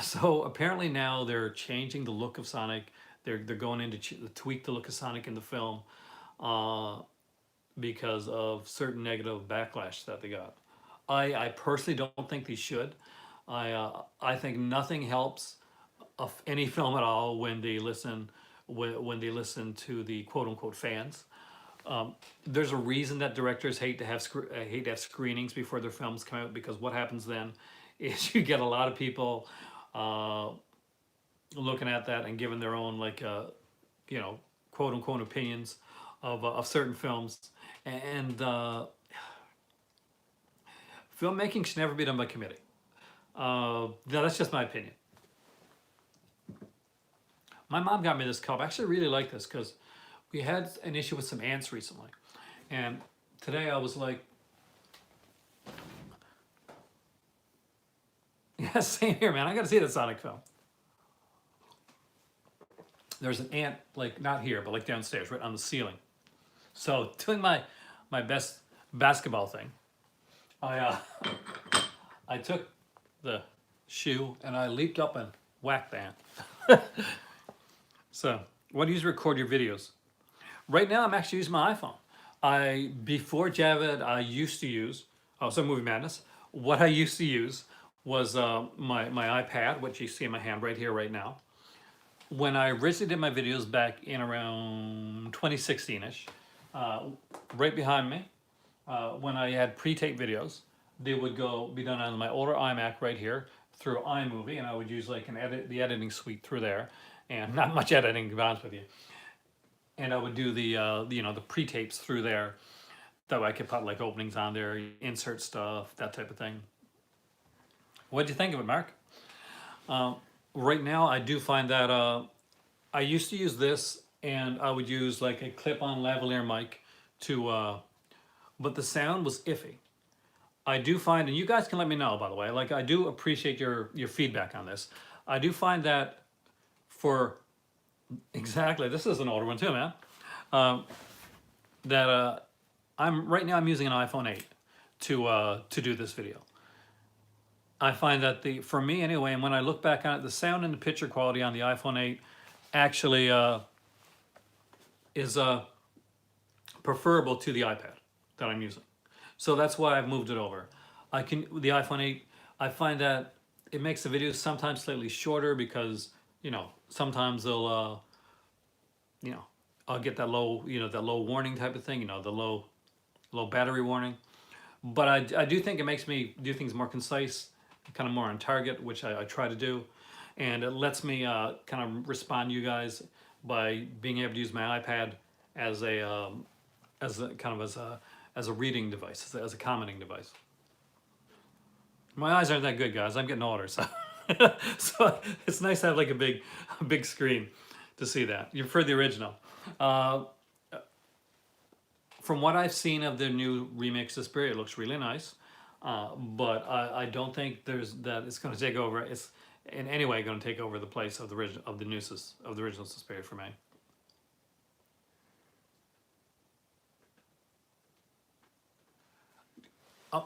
So apparently now they're changing the look of Sonic. They're going in to tweak the look of Sonic in the film because of certain negative backlash that they got. I personally don't think they should. I think nothing helps of any film at all when they listen to the quote unquote fans. There's a reason that directors hate to have screenings before their films come out, because what happens then is you get a lot of people looking at that and giving their own, like, quote unquote opinions of certain films, and filmmaking should never be done by committee. No, that's just my opinion. My mom got me this cup. I actually really like this because we had an issue with some ants recently, and today I was like, yeah, same here, man. I got to see the Sonic film. There's an ant, like, not here, but like downstairs, right on the ceiling. So doing my best basketball thing, I took the shoe and I leaped up and whacked the ant. So, what do you use to record your videos? Right now, I'm actually using my iPhone. Before Javid, I used to use, Movie Madness. What I used to use was my iPad, which you see in my hand right here, right now. When I originally did my videos back in around 2016-ish, right behind me, when I had pre-taped videos, they would be done on my older iMac right here through iMovie, and I would use like the editing suite through there, and not much editing, to be honest with you. And I would do the the pre-tapes through there. That way I could put like openings on there, insert stuff, that type of thing. What'd you think of it, Mark? Right now, I do find that I used to use this, and I would use like a clip-on lavalier mic but the sound was iffy. I do find, and you guys can let me know, by the way, like, I do appreciate your feedback on this. I do find that exactly, this is an older one too, man. Right now I'm using an iPhone 8 to do this video. I find that for me anyway, and when I look back on it, the sound and the picture quality on the iPhone 8 actually is preferable to the iPad that I'm using. So that's why I've moved it over. The iPhone 8, I find that it makes the videos sometimes slightly shorter because, sometimes they'll, I'll get that low, that low warning type of thing, the low battery warning. But I do think it makes me do things more concise, kind of more on target, which I try to do. And it lets me kind of respond to you guys by being able to use my iPad as a reading device, as a commenting device. My eyes aren't that good, guys. I'm getting older, so so it's nice to have like a big screen to see that. You prefer the original. From what I've seen of the new remix of Spirit, it looks really nice. But I don't think it's going to take over. It's in any way going to take over the place of the original Suspiria for me.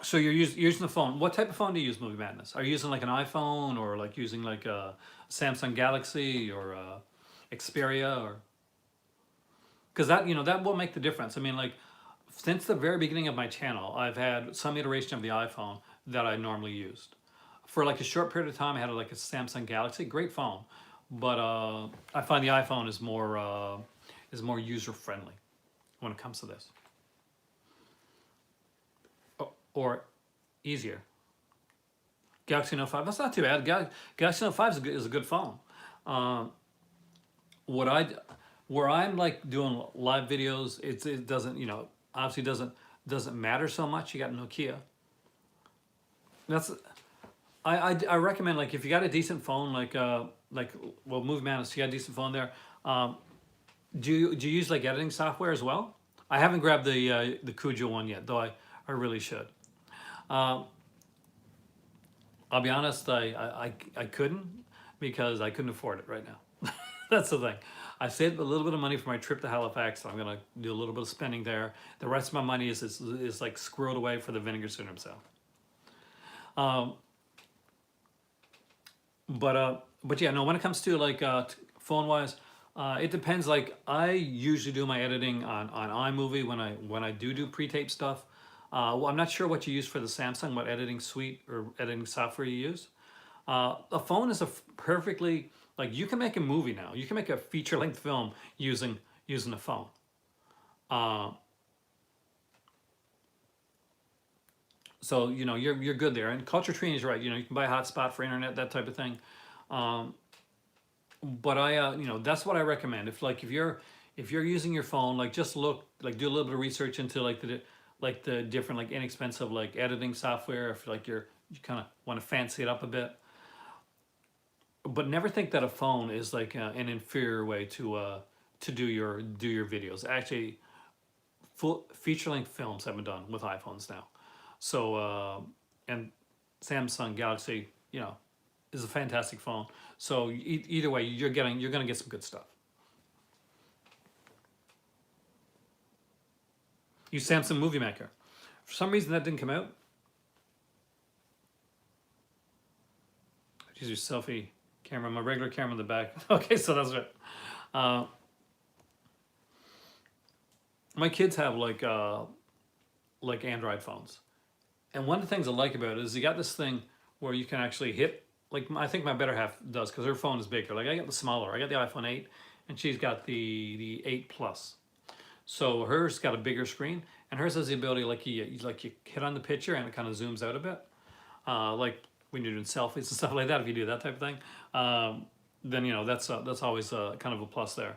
So you're using the phone. What type of phone do you use, Movie Madness? Are you using like an iPhone or like using like a Samsung Galaxy or Xperia or because that that will make the difference. I mean, like since the very beginning of my channel, I've had some iteration of the iPhone that I normally used. For like a short period of time, I had like a Samsung Galaxy, great phone, but I find the iPhone is more user friendly when it comes to this, or easier. Galaxy Note 5, that's not too bad. Galaxy Note 5 is a good phone. Um, what I where I'm like doing live videos, it doesn't obviously doesn't matter so much. You got Nokia. That's I recommend like if you got a decent phone like well Movie Madness, you got a decent phone there. Um, do you use like editing software as well? I haven't grabbed the Cujo one yet, though I really should. Um, I'll be honest, I couldn't because I couldn't afford it right now. That's the thing. I saved a little bit of money for my trip to Halifax, so I'm gonna do a little bit of spending there. The rest of my money is like squirreled away for the vinegar syndrome sale. Um, but yeah, no. When it comes to like phone wise, it depends. Like I usually do my editing on iMovie when I do pre-tape stuff. Well, I'm not sure what you use for the Samsung, what editing suite or editing software you use. A phone is perfectly like you can make a movie now. You can make a feature length film using a phone. Uh, so you're good there. And Culture Tree is right. You can buy a hotspot for internet, that type of thing. Um, but that's what I recommend. If you're using your phone, like just look like do a little bit of research into like the different like inexpensive like editing software. If like you kind of want to fancy it up a bit, but never think that a phone is like an inferior way to do your videos. Actually, full feature length films have been done with iPhones now. So and Samsung Galaxy, is a fantastic phone. So either way, you're gonna get some good stuff. Use Samsung Movie Maker. For some reason that didn't come out. Use your selfie camera, my regular camera in the back. Okay, so that's right. Uh, my kids have like Android phones, and one of the things I like about it is you got this thing where you can actually hit. Like I think my better half does because her phone is bigger. Like I got the smaller. I got the iPhone 8, and she's got the 8 Plus. So hers got a bigger screen, and hers has the ability like you hit on the picture and it kind of zooms out a bit, like when you're doing selfies and stuff like that. If you do that type of thing, then that's always kind of a plus there.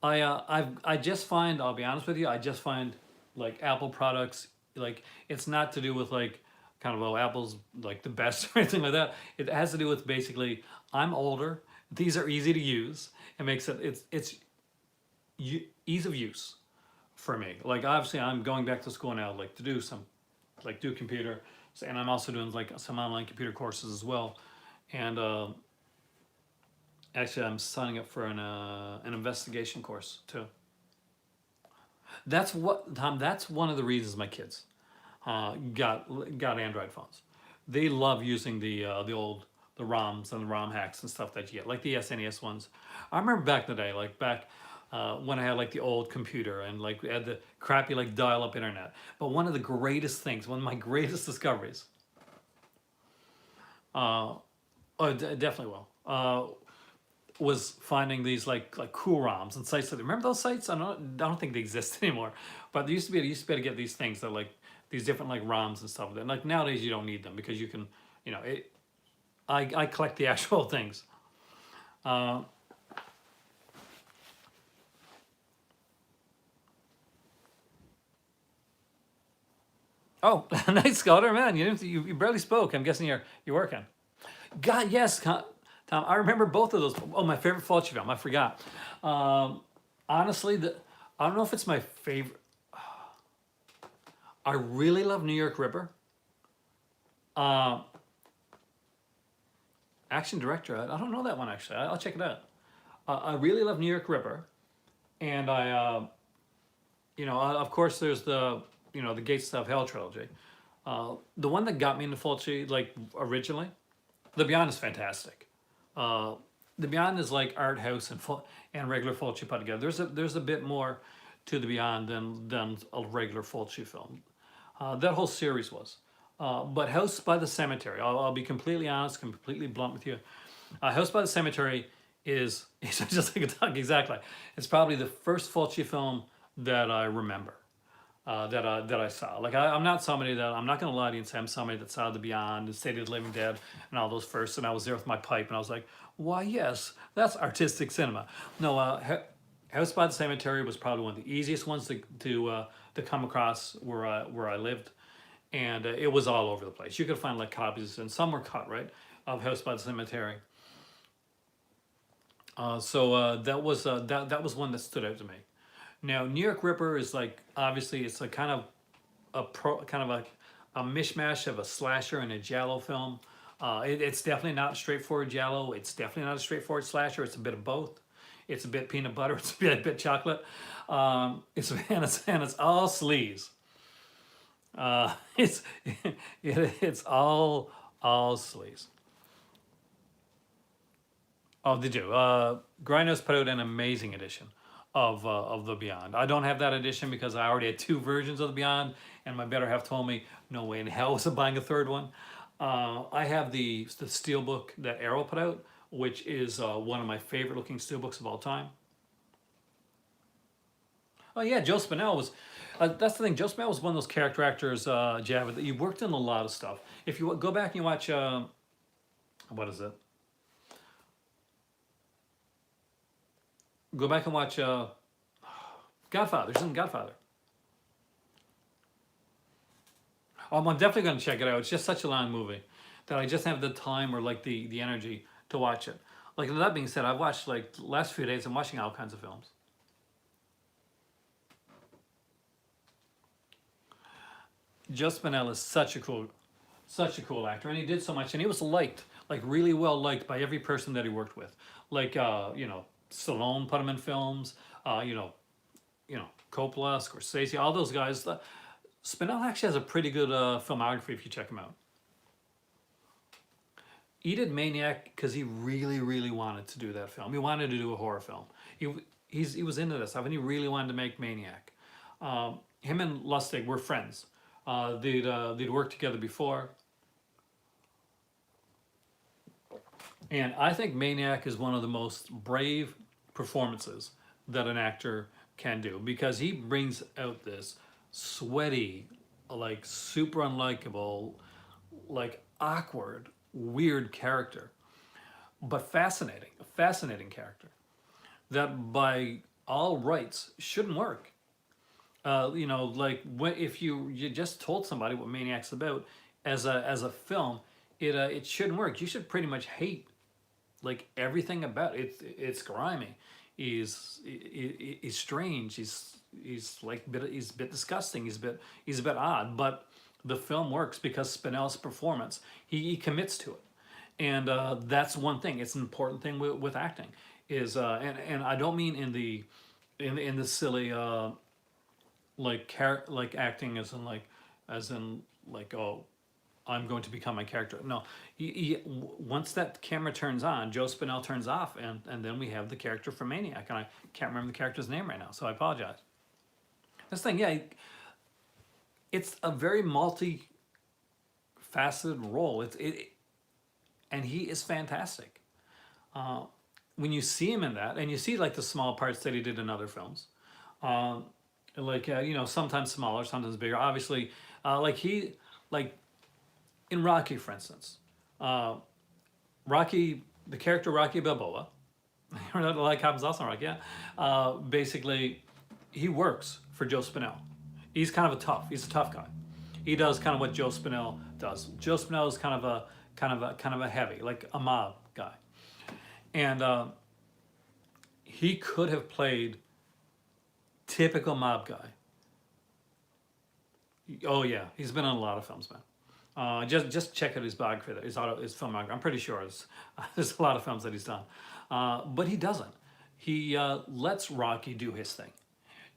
I just find, I'll be honest with you, I just find like Apple products, like it's not to do with like kind of Apple's like the best or anything like that. It has to do with basically I'm older. These are easy to use. It makes it's ease of use for me. Like obviously I'm going back to school now, like to do do computer, and I'm also doing like some online computer courses as well. And actually I'm signing up for an investigation course too. That's what Tom. That's one of the reasons my kids got Android phones. They love using the old the ROMs and the ROM hacks and stuff that you get, like the SNES ones. I remember back in the day, like back when I had like the old computer and like we had the crappy like dial-up internet. But one of the greatest things, one of my greatest discoveries, definitely will, was finding these like cool ROMs and sites. That remember those sites? I don't think they exist anymore. But there used to be able to get these things that like these different like ROMs and stuff. And like nowadays you don't need them because you can, I collect the actual things. Oh, nice, Scudder, man. You barely spoke. I'm guessing you're working. God, yes, Tom. I remember both of those. Oh, my favorite Fulci film. I forgot. Honestly, I don't know if it's my favorite. I really love New York Ripper. Action director. I don't know that one actually. I'll check it out. I really love New York Ripper, and of course, there's the the Gates of Hell trilogy. The one that got me into Fulci, like originally, The Beyond is fantastic. Uh, the Beyond is like art house and regular Fulci put together. There's a bit more to The Beyond than a regular Fulci film. That whole series was. But House by the Cemetery, I'll be completely honest, completely blunt with you. House by the Cemetery is it's just like a dog, exactly. It's probably the first Fulci film that I remember. That I saw. Like I'm not somebody that I'm not going to lie to you and say I'm somebody that saw The Beyond and State of the Living Dead and all those first, and I was there with my pipe and I was like, why yes, that's artistic cinema. No, House by the Cemetery was probably one of the easiest ones to come across where I lived, and it was all over the place. You could find like copies, and some were cut right of House by the Cemetery. That was one that stood out to me. Now, New York Ripper is like obviously it's a kind of a mishmash of a slasher and a giallo film. It's definitely not a straightforward giallo. It's definitely not a straightforward slasher. It's a bit of both. It's a bit peanut butter. It's a bit chocolate. It's all sleaze. It's it's all sleaze. Oh, did you? Grindhouse put out an amazing edition of the Beyond. I don't have that edition because I already had two versions of the Beyond, and my better half told me no way in hell was I buying a third one. I have the steelbook that Arrow put out, which is one of my favorite looking steelbooks of all time. Oh yeah, Joe Spinell was. That's the thing. Joe Spinell was one of those character actors, Java, that you worked in a lot of stuff. If you go back and you watch, what is it? Go back and watch Godfather. He's in Godfather. Oh, I'm definitely going to check it out. It's just such a long movie that I just have the time or like the energy to watch it. Like that being said, I've watched like the last few days. I'm watching all kinds of films. Joe Spinell is such a cool actor, and he did so much, and he was liked, like really well liked by every person that he worked with. Like Stallone put him in films. Uh, you know, Coppola, Scorsese, all those guys. Spinell actually has a pretty good filmography if you check him out. He did Maniac because he really, really wanted to do that film. He wanted to do a horror film. He was into this stuff, and he really wanted to make Maniac. Him and Lustig were friends. They'd worked together before, and I think Maniac is one of the most brave performances that an actor can do because he brings out this sweaty, like super unlikable, like awkward, weird character, but fascinating, a fascinating character that by all rights shouldn't work. Like if you just told somebody what Maniac's about as a film, it shouldn't work. You should pretty much hate like everything about it. It's grimy. He's strange. He's a bit disgusting. He's a bit odd. But the film works because Spinell's performance. He commits to it, and that's one thing. It's an important thing with acting. And I don't mean in the silly like acting as in like oh I'm going to become my character. No, once that camera turns on, Joe Spinell turns off, and then we have the character from Maniac, and I can't remember the character's name right now, so I apologize. This thing, yeah, it's a very multi-faceted role. And he is fantastic. When you see him in that, and you see like the small parts that he did in other films, sometimes smaller, sometimes bigger. Obviously, like in Rocky, for instance, Rocky, the character Rocky Balboa, like happens also in Rocky, yeah. Basically, he works for Joe Spinell. He's he's a tough guy. He does kind of what Joe Spinell does. Joe Spinell is kind of a heavy, like a mob guy, and he could have played typical mob guy. Oh yeah, he's been in a lot of films, man. Just check out his biography, his filmography. I'm pretty sure there's a lot of films that he's done, but he doesn't. He lets Rocky do his thing.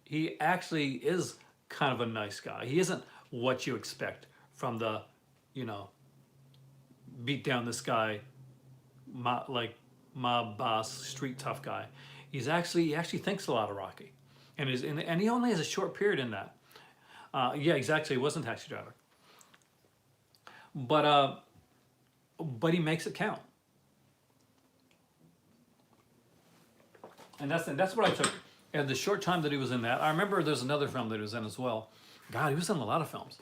He actually is kind of a nice guy. He isn't what you expect from the, you know, beat down this guy, like mob boss, street tough guy. He actually thinks a lot of Rocky, and he only has a short period in that. Yeah, exactly. He wasn't Taxi Driver, but but he makes it count, and that's what I took. And the short time that he was in that, I remember there's another film that he was in as well. God, he was in a lot of films.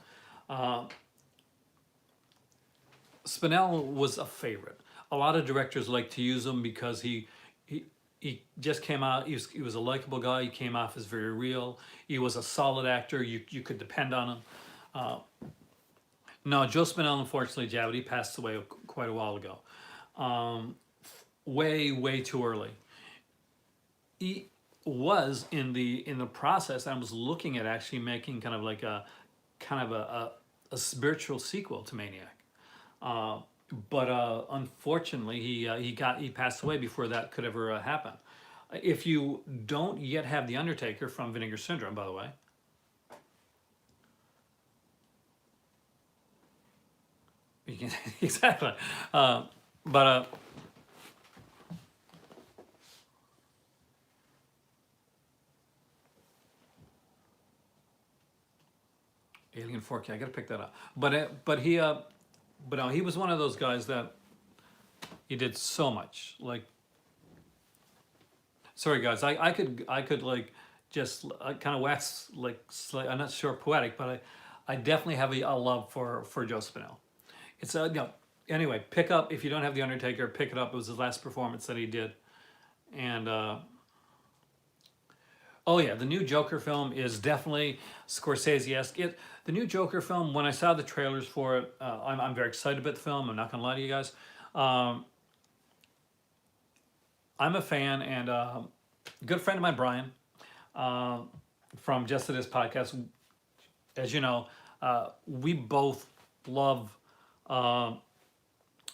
Uh, Spinell was a favorite. A lot of directors like to use him because he just came out. He was a likable guy. He came off as very real. He was a solid actor. You could depend on him. Uh, no, Joe Spinell, unfortunately, Javed, he passed away quite a while ago. Um, way too early. He was in the process. I was looking at actually making kind of like a kind of a spiritual sequel to Maniac. Uh, but unfortunately, he passed away before that could ever happen. If you don't yet have The Undertaker from Vinegar Syndrome, by the way, you can, exactly. But Alien 4K, I gotta pick that up. But he was one of those guys that he did so much. Like, sorry guys, I could like just kind of wax like I'm not sure poetic, but I definitely have a love for Joe Spinell. It's you know, anyway, pick up if you don't have The Undertaker, pick it up. It was his last performance that he did, and oh yeah, the new Joker film is definitely Scorsese-esque. The new Joker film. When I saw the trailers for it, I'm very excited about the film. I'm not gonna lie to you guys. Um, I'm a fan, and a good friend of mine, Brian, uh, from Just to This podcast. As you know, we both love uh,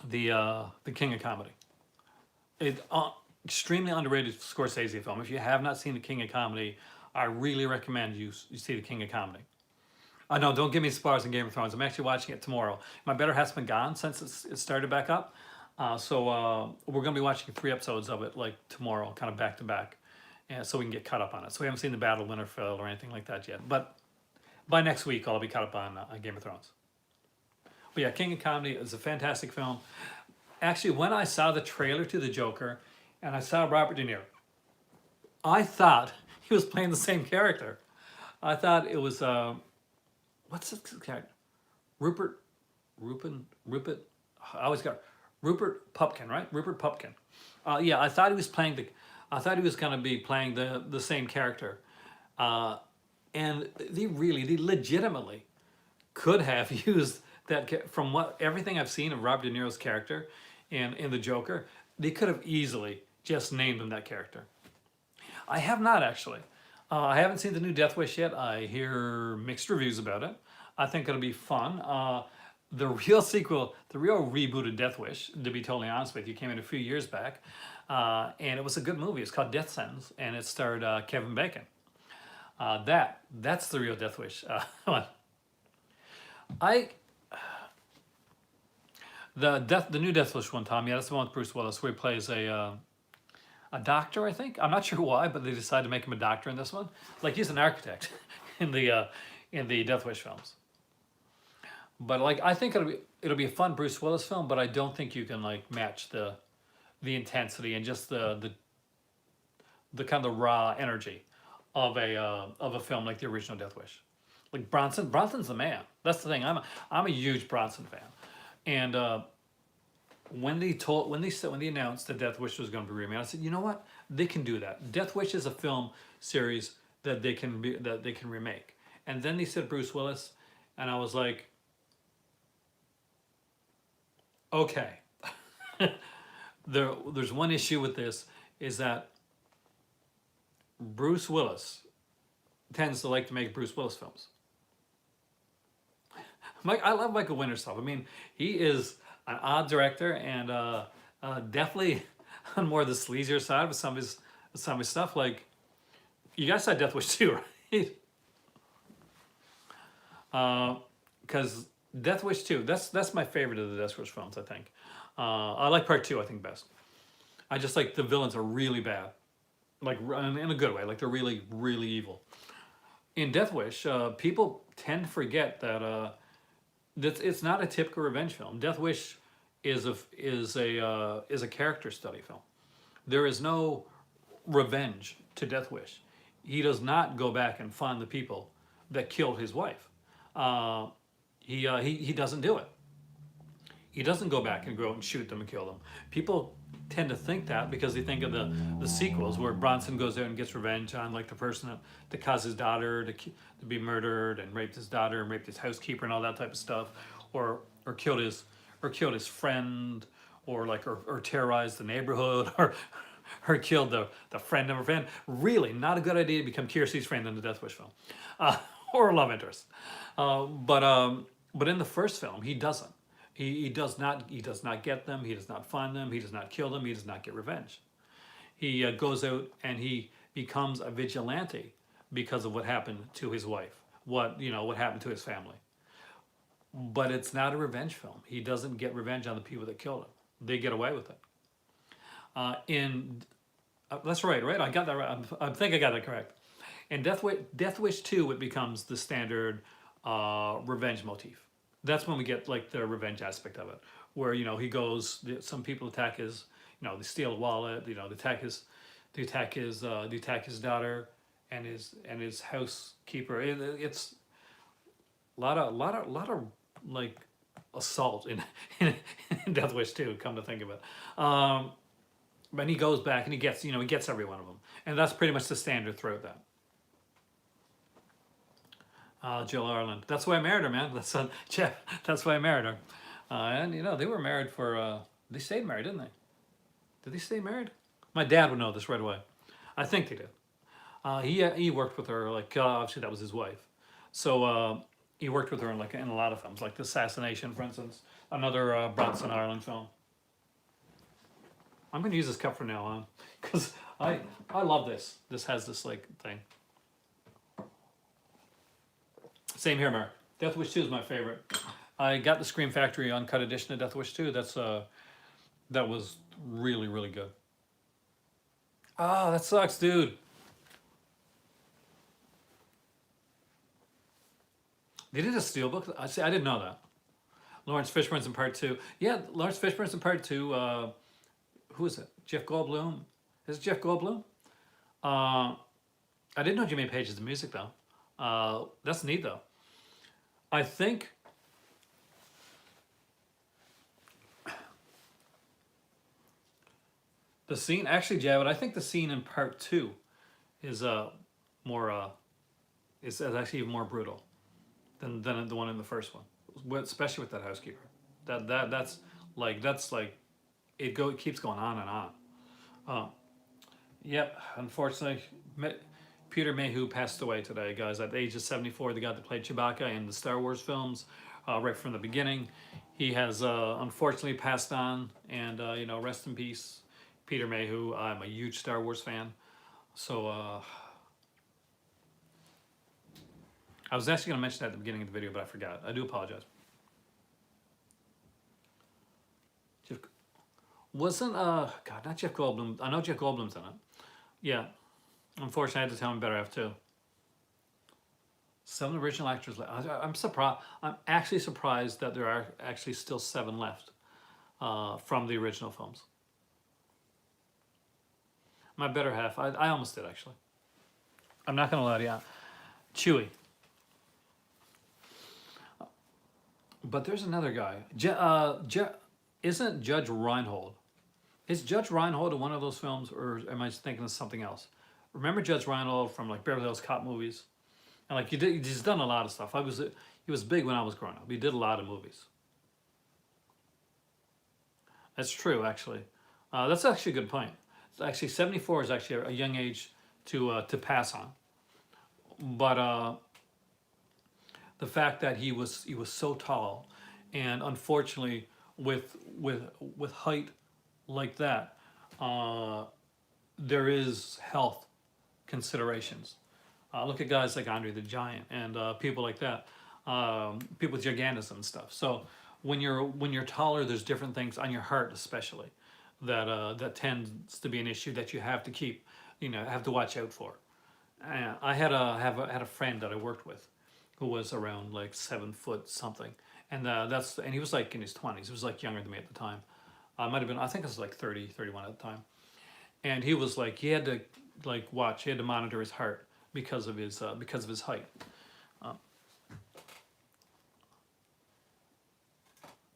the King of Comedy. It extremely underrated Scorsese film. If you have not seen the King of Comedy, I really recommend you see the King of Comedy. No, don't give me spoilers in Game of Thrones. I'm actually watching it tomorrow. My better has been gone since it started back up. So we're going to be watching 3 episodes of it like tomorrow, kind of back to back, and so we can get caught up on it. So we haven't seen the Battle of Winterfell or anything like that yet. But by next week, I'll be caught up on Game of Thrones. But yeah, King of Comedy is a fantastic film. Actually, when I saw the trailer to The Joker and I saw Robert De Niro, I thought he was playing the same character. I thought it was what's this character? Rupert, Rupert. I always got Rupert Pupkin, right? Rupert Pupkin. Yeah, I thought he was playing the. I thought he was going to be playing the same character, and they legitimately could have used that from what everything I've seen of Robert De Niro's character in the Joker. They could have easily just named him that character. I have not actually. I haven't seen the new Death Wish yet. I hear mixed reviews about it. I think it'll be fun. The real sequel, the real reboot of Death Wish, to be totally honest with you, came in a few years back, and it was a good movie. It's called Death Sentence, and it starred Kevin Bacon. That's the real Death Wish. I the new Death Wish one, Tom. Yeah, that's the one with Bruce Willis, where he plays a doctor. I think I'm not sure why, but they decided to make him a doctor in this one. Like he's an architect in the Death Wish films. But like I think it'll be a fun Bruce Willis film, but I don't think you can like match the intensity and just the kind of raw energy of a film like the original Death Wish. Like Bronson's the man. That's the thing. I'm a huge Bronson fan, and when they announced that Death Wish was going to be remade, I said, you know what, they can do that. Death Wish is a film series that they can remake. And then they said Bruce Willis, and I was like, okay. There's one issue with this is that Bruce Willis tends to like to make Bruce Willis films. I love Michael Wintersell. I mean, he is an odd director and definitely on more of the sleazier side with some of his stuff. Like, you guys saw Death Wish 2, right? Because Death Wish 2. That's my favorite of the Death Wish films, I think. I like part 2, I think, best. I just like the villains are really bad. Like, in a good way. Like, they're really, really evil. In Death Wish, people tend to forget that it's not a typical revenge film. Death Wish is a character study film. There is no revenge to Death Wish. He does not go back and find the people that killed his wife. Uh, he doesn't do it. He doesn't go back and go out and shoot them and kill them. People tend to think that because they think of the sequels where Bronson goes out and gets revenge on like the person that caused his daughter to be murdered and raped his daughter and raped his housekeeper and all that type of stuff, or killed his friend, or like or terrorized the neighborhood, or killed the friend of a friend. Really, not a good idea to become Kiersey's friend in the Death Wish film, or a love interest. But in the first film, he doesn't. He does not get them. He does not find them. He does not kill them. He does not get revenge. He goes out and he becomes a vigilante because of what happened to his wife. What happened to his family. But it's not a revenge film. He doesn't get revenge on the people that killed him. They get away with it. That's right. I got that right. I think I got that correct. In Death Wish 2, it becomes the standard revenge motif. That's when we get like the revenge aspect of it, where he goes. Some people attack his, they steal a wallet. They attack his daughter and his housekeeper. It's a lot of like assault in Death Wish 2. Come to think of it, but he goes back and he gets every one of them, and that's pretty much the standard throughout that. Jill Ireland. That's why I married her, man. Jeff. That's why I married her. And they were married for. They stayed married, didn't they? Did they stay married? My dad would know this right away. I think they did. He worked with her, like obviously that was his wife. So he worked with her in a lot of films, like The Assassination, for instance, another Bronson Ireland film. I'm gonna use this cup from now on because I love this. This has this like thing. Same here, Mark. Death Wish 2 is my favorite. I got the Scream Factory uncut edition of Death Wish 2. That was really, really good. Ah, that sucks, dude. They did a steelbook. I didn't know that. Lawrence Fishburne's in part 2. Yeah, Lawrence Fishburne's in part 2. Who is it? Jeff Goldblum. Is it Jeff Goldblum? I didn't know Jimmy Page is the music though. That's neat though. I think the scene, actually, Javid, I think the scene in part 2 is more is actually even more brutal than the one in the first one, especially with that housekeeper. That's like it keeps going on and on. Yep, unfortunately, Peter Mayhew passed away today, guys, at the age of 74. The guy that played Chewbacca in the Star Wars films, right from the beginning. He has unfortunately passed on, and rest in peace, Peter Mayhew. I'm a huge Star Wars fan, so I was actually going to mention that at the beginning of the video, but I forgot. I do apologize. Wasn't God, not Jeff Goldblum. I know Jeff Goldblum's in it. Yeah. Unfortunately, I had to tell him better half too. 7 original actors left. I'm surprised. I'm actually surprised that there are actually still 7 left from the original films. My better half. I almost did actually. I'm not gonna lie to you. Chewie. But there's another guy. Isn't Judge Reinhold? Is Judge Reinhold in one of those films, or am I thinking of something else? Remember Judge Reinhold from like Beverly Hills Cop movies, and like he's done a lot of stuff. He was big when I was growing up. He did a lot of movies. That's true, actually. That's actually a good point. Actually, 74 is actually a young age to pass on. But the fact that he was so tall, and unfortunately with height like that, there is health considerations. Look at guys like Andre the Giant and people like that. people with gigantism and stuff. So when you're taller, there's different things on your heart, especially that tends to be an issue that you have to keep, have to watch out for. I had a friend that I worked with, who was around like 7 foot something, and he was like in his 20s. He was like younger than me at the time. I might have been, I think it was like 30, 31 at the time. And he was like, he had to like watch, he had to monitor his heart because of his height. Uh,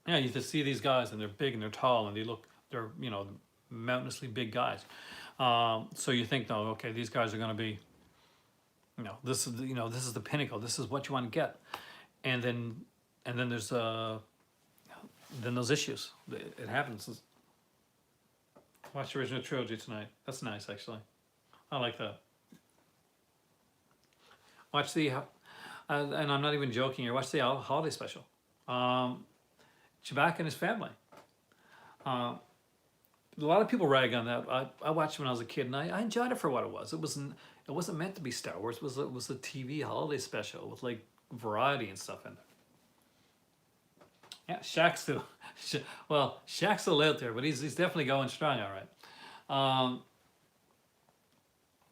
yeah, you just see these guys and they're big and they're tall and they're mountainously big guys. So you think, no, okay, these guys are going to be, this is the pinnacle. This is what you want to get, and then there's then those issues. It happens. Watch the original trilogy tonight. That's nice, actually. I like that. Watch and I'm not even joking here. Watch the holiday special. Chewbacca and his family. A lot of people rag on that. I watched it when I was a kid, and I enjoyed it for what it was. It wasn't meant to be Star Wars. It was a TV holiday special with like variety and stuff in there. Yeah, Shaq's still, well, Shaq's still out there, but he's definitely going strong, all right.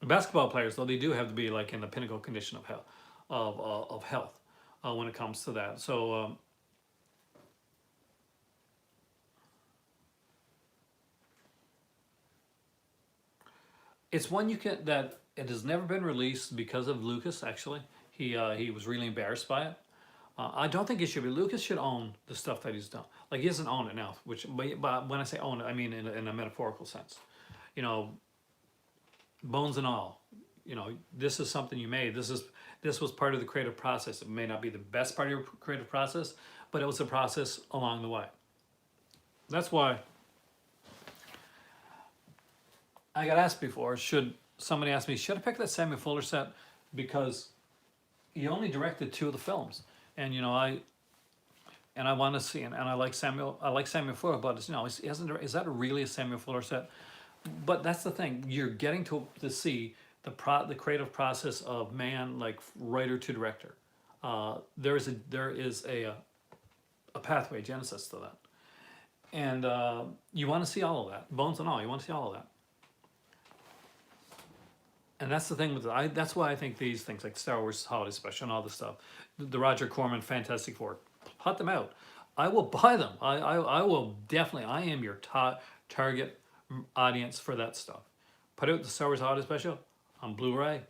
Basketball players, though, they do have to be like in the pinnacle condition of health, of health, when it comes to that. So it's one you can that it has never been released because of Lucas. Actually, he was really embarrassed by it. I don't think he should be. Lucas should own the stuff that he's done. Like he doesn't own it now. But when I say own it, I mean in a metaphorical sense. You know, bones and all. This is something you made. This was part of the creative process. It may not be the best part of your creative process, but it was a process along the way. That's why I got asked before. Somebody asked me, should I pick that Samuel Fuller set because he only directed 2 of the films, and I want to see, and I like Samuel Fuller, but is that really a Samuel Fuller set? But that's the thing. You're getting to see the creative process of man, like writer to director. There is a pathway, genesis to that, and you want to see all of that, bones and all. You want to see all of that, and that's the thing with it. That's why I think these things like Star Wars Holiday Special and all this stuff, the Roger Corman Fantastic Four, put them out. I will buy them. I will definitely. I am your target audience for that stuff. Put out the Star Wars Holiday Special on Blu-ray.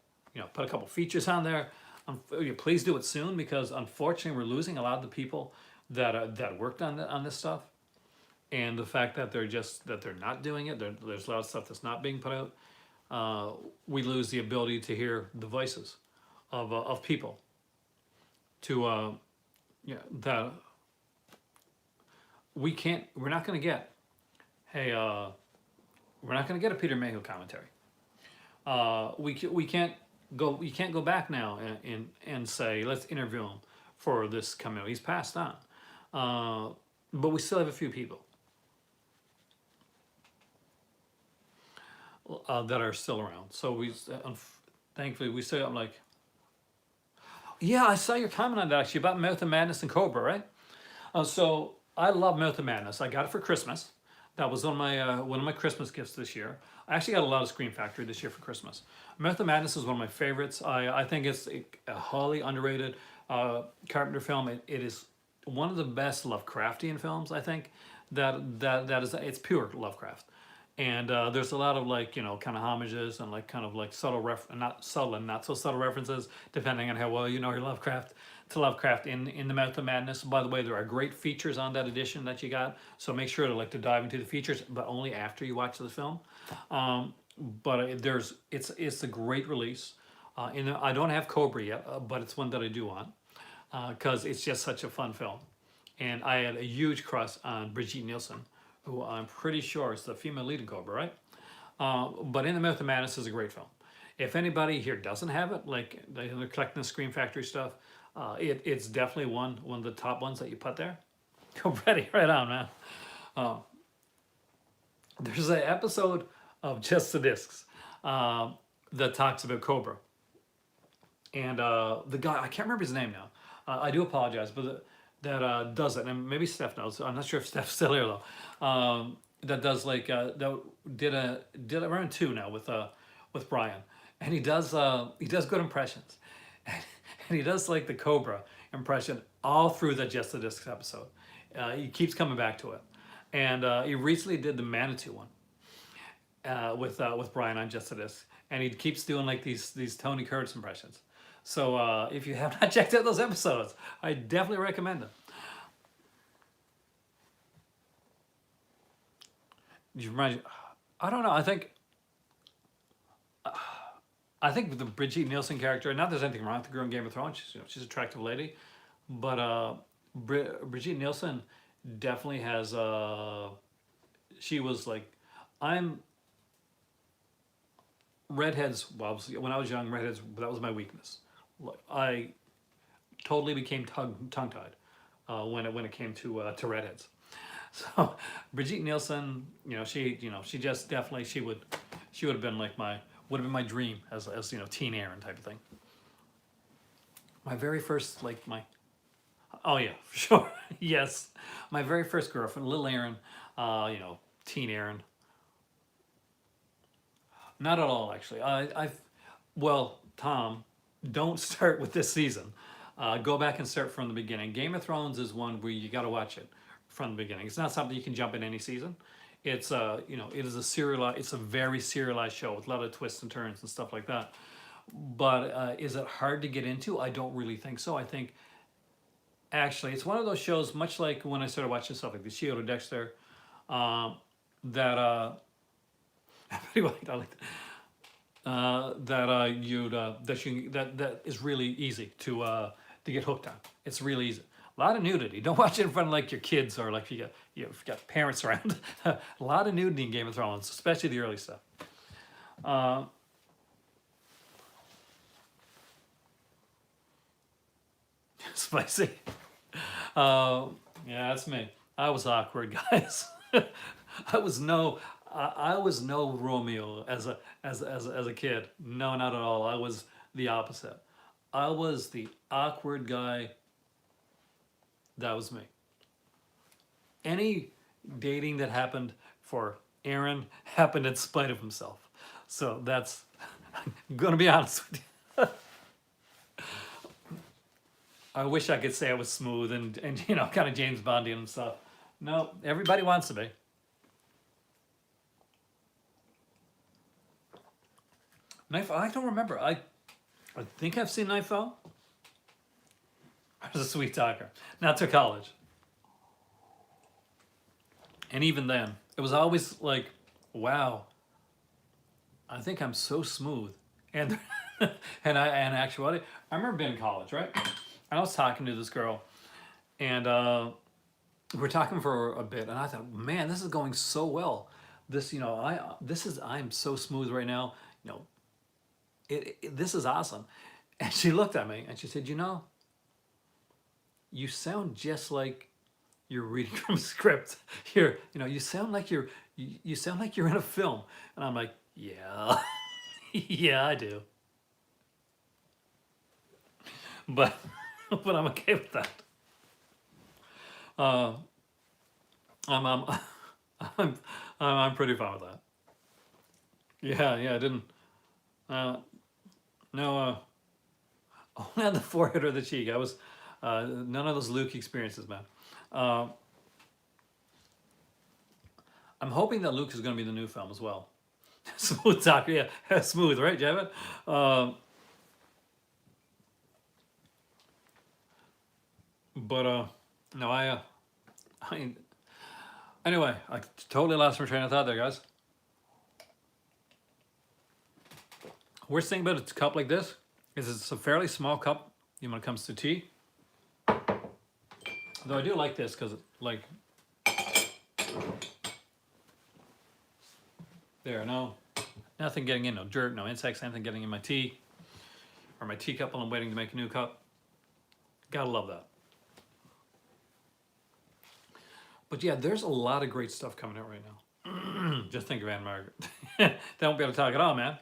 Put a couple features on there. Please do it soon, because unfortunately we're losing a lot of the people that worked on this stuff, and the fact that they're not doing it. There's a lot of stuff that's not being put out. We lose the ability to hear the voices of people to that we're not going to get. Hey, we're not going to get a Peter Mayhew commentary. We can't go back now and say, let's interview him for this coming out. He's passed on, but we still have a few people that are still around. So thankfully we still. I'm like, yeah, I saw your comment on that actually about Mouth of Madness and Cobra, right? So I love Mouth of Madness. I got it for Christmas. That was one of my Christmas gifts this year. I actually got a lot of Scream Factory this year for Christmas. Mouth of Madness is one of my favorites. I think it's a highly underrated Carpenter film. It is one of the best Lovecraftian films, I think. It's pure Lovecraft. And there's a lot of kind of homages and kind of subtle not subtle and not so subtle references, depending on how well you know your Lovecraft, to Lovecraft in the Mouth of Madness. By the way, there are great features on that edition that you got, so make sure to dive into the features, but only after you watch the film. But it's a great release. I don't have Cobra yet, but it's one that I do want, because it's just such a fun film. And I had a huge crush on Brigitte Nielsen, who I'm pretty sure is the female lead in Cobra, right? But In the Mouth of Madness is a great film. If anybody here doesn't have it, like they're collecting the Scream Factory stuff, it's definitely one of the top ones that you put there. Go ready, right on, man. There's an episode of Just the Discs that talks about Cobra. And the guy, I can't remember his name now, I do apologize, but that does it, and maybe Steph knows. I'm not sure if Steph's still here though. That does like that did around two now with Brian, and he does good impressions, and he does like the Cobra impression all through the Just the Discs episode. He keeps coming back to it, and he recently did the Manitou one with Brian on Just the Discs, and he keeps doing like these Tony Curtis impressions. So if you have not checked out those episodes, I definitely recommend them. You remind you, I don't know. I think the Brigitte Nielsen character. Not that there's anything wrong with the girl in Game of Thrones. She's an attractive lady, but Brigitte Nielsen definitely has. She was like, I'm redheads. Well, when I was young, redheads, that was my weakness. I totally became tongue-tied when it came to redheads. So Brigitte Nielsen, she just definitely she would have been like would have been my dream as teen Aaron type of thing. My very first oh yeah, for sure. Yes, my very first girlfriend, little Aaron, teen Aaron. Not at all, actually. Well, Tom, don't start with this season. Go back and start from the beginning. Game of Thrones is one where you got to watch it from the beginning. It's not something you can jump in any season. It's it is a serialized. It's a very serialized show with a lot of twists and turns and stuff like that. But is it hard to get into? I don't really think so. I think actually it's one of those shows, much like when I started watching stuff like The Shield or Dexter, that I really liked. I liked that is really easy to get hooked on. It's really easy. A lot of nudity. Don't watch it in front of like your kids or like if you got parents around. A lot of nudity in Game of Thrones, especially the early stuff. Spicy. Yeah, that's me. I was awkward, guys. I was no Romeo as a kid. No, not at all. I was the opposite. I was the awkward guy. That was me. Any dating that happened for Aaron happened in spite of himself. So that's I'm gonna be honest with you. I wish I could say I was smooth and kind of James Bondy and stuff. No, everybody wants to be. Nightfall, I don't remember. I think I've seen Nightfall. I was a sweet talker. Not to college. And even then, it was always like, wow, I think I'm so smooth. And and actuality, I remember being in college, right? I was talking to this girl, and we were talking for a bit, and I thought, man, this is going so well. I'm so smooth right now. This is awesome. And she looked at me and she said, you sound just like you're reading from a script. You sound like you sound like you're in a film. And I'm like, yeah, yeah, I do. But I'm okay with that. I'm pretty fine with that. Yeah, I didn't. No, only on the forehead or the cheek. I was none of those Luke experiences, man. I'm hoping that Luke is going to be the new film as well. Smooth talker, yeah, smooth, right, Javed? No, anyway, I totally lost my train of thought there, guys. Worst thing about a cup like this is it's a fairly small cup when it comes to tea. Though I do like this because nothing getting in, no dirt, no insects, anything getting in my tea or my teacup while I'm waiting to make a new cup. Gotta love that. But yeah, there's a lot of great stuff coming out right now. Just think of Anne Margaret. They won't be able to talk at all, man.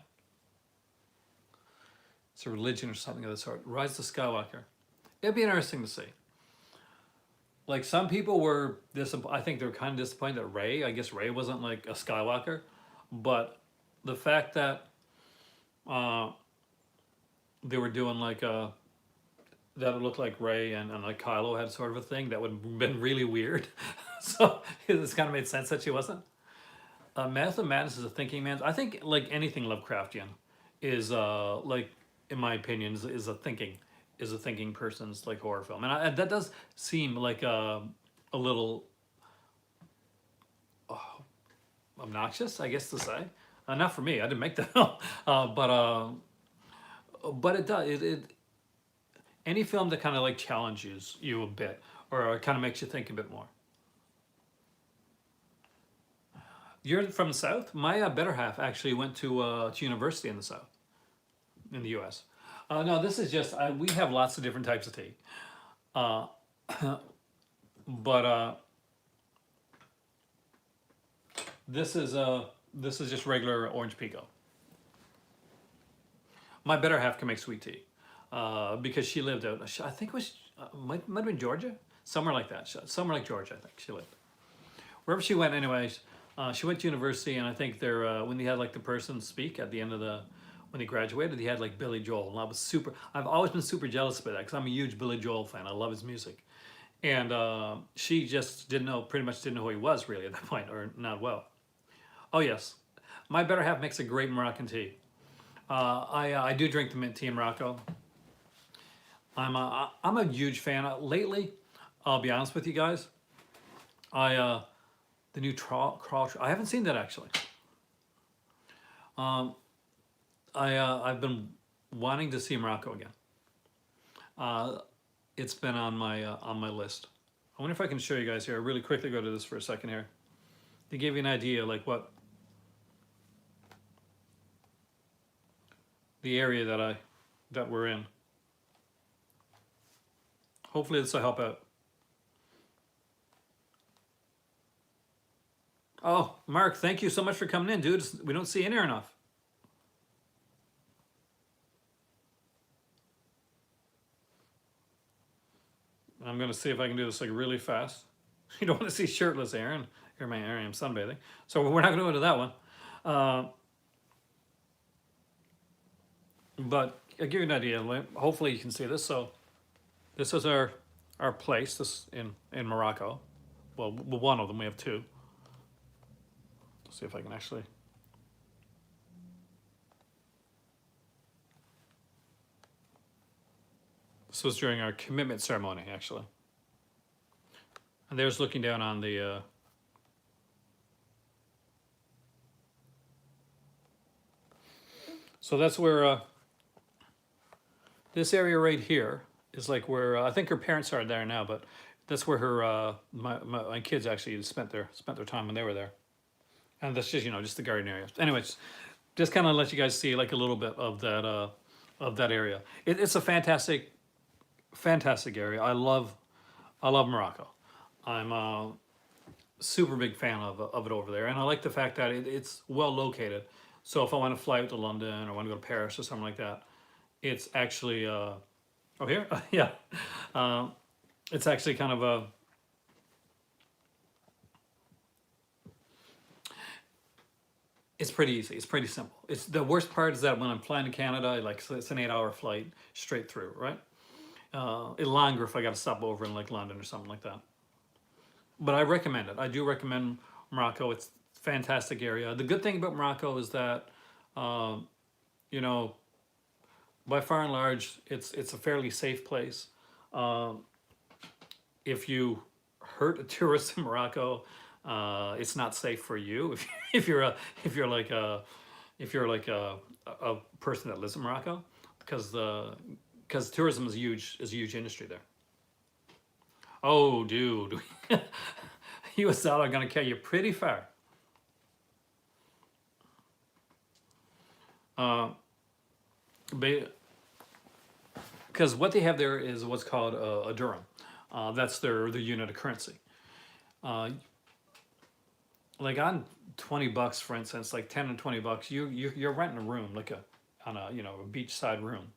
It's a religion or something of the sort. Rise of Skywalker. it'd be interesting to see. Like some people were I think they were kind of disappointed that Rey. I guess Rey wasn't like a Skywalker, but the fact that uh, they were doing like a that it looked like Rey and like Kylo had sort of a thing that would have been really weird. So it's kind of made sense that she wasn't. Method of Madness is a thinking man. I think like anything Lovecraftian is like in my opinion is a thinking person's like horror film, and that does seem like a little obnoxious, I guess to say. Not for me. I didn't make that film, but it does it any film that kind of like challenges you a bit or kind of makes you think a bit more. You're from the South? My better half actually went to university in the South, in the U.S. No, this is just, we have lots of different types of tea. Uh, but this is just regular orange pico. My better half can make sweet tea because she lived out, I think it was, might have been Georgia? Somewhere like that. Somewhere like Georgia, I think she lived. Wherever she went anyways, she went to university, and I think there when they had like the person speak at the end of when he graduated, he had like Billy Joel, and I've always been super jealous about that because I'm a huge Billy Joel fan. I love his music, and she just pretty much didn't know who he was really at that point, or not well. Oh yes, my better half makes a great Moroccan tea. I do drink the mint tea in Morocco. I'm a huge fan. Lately, I'll be honest with you guys, the new crawl. I haven't seen that actually. I've been wanting to see Morocco again. It's been on my list. I wonder if I can show you guys here. I'll really quickly go to this for a second here to give you an idea like what the area that we're in. Hopefully this will help out. Oh, Mark, thank you so much for coming in, dude. We don't see you in here enough. I'm gonna see if I can do this like really fast. You don't want to see shirtless Aaron. Here, my Aaron, I'm sunbathing. So we're not gonna go into that one. But I'll give you an idea. Hopefully you can see this. So this is our place. This in Morocco. Well, one of them. We have two. Let's see if I can actually. This was during our commitment ceremony, actually. And there's looking down on the. So that's where. This area right here is like where I think her parents are there now, but that's where her my kids actually spent their time when they were there. And that's just just the garden area. Anyways, just kind of let you guys see like a little bit of that area. It's a fantastic area. I love Morocco. I'm a super big fan of it over there, and I like the fact that it's well located. So if I want to fly out to London or want to go to Paris or something like that, it's actually oh here yeah, it's actually kind of a. It's pretty easy. It's pretty simple. It's the worst part is that when I'm flying to Canada, like so it's an 8-hour flight straight through, right? It's longer if I got to stop over in like London or something like that. But I recommend it. I do recommend Morocco. It's a fantastic area. The good thing about Morocco is that, you know, by far and large, it's a fairly safe place. If you hurt a tourist in Morocco, it's not safe for you. If you're like a person that lives in Morocco, because tourism is a huge industry there. Oh, dude, U.S. dollar gonna carry you pretty far. Because what they have there is what's called a dirham. That's their unit of currency. Like on $20, for instance, like 10 and $20, you're renting a room like a beachside room.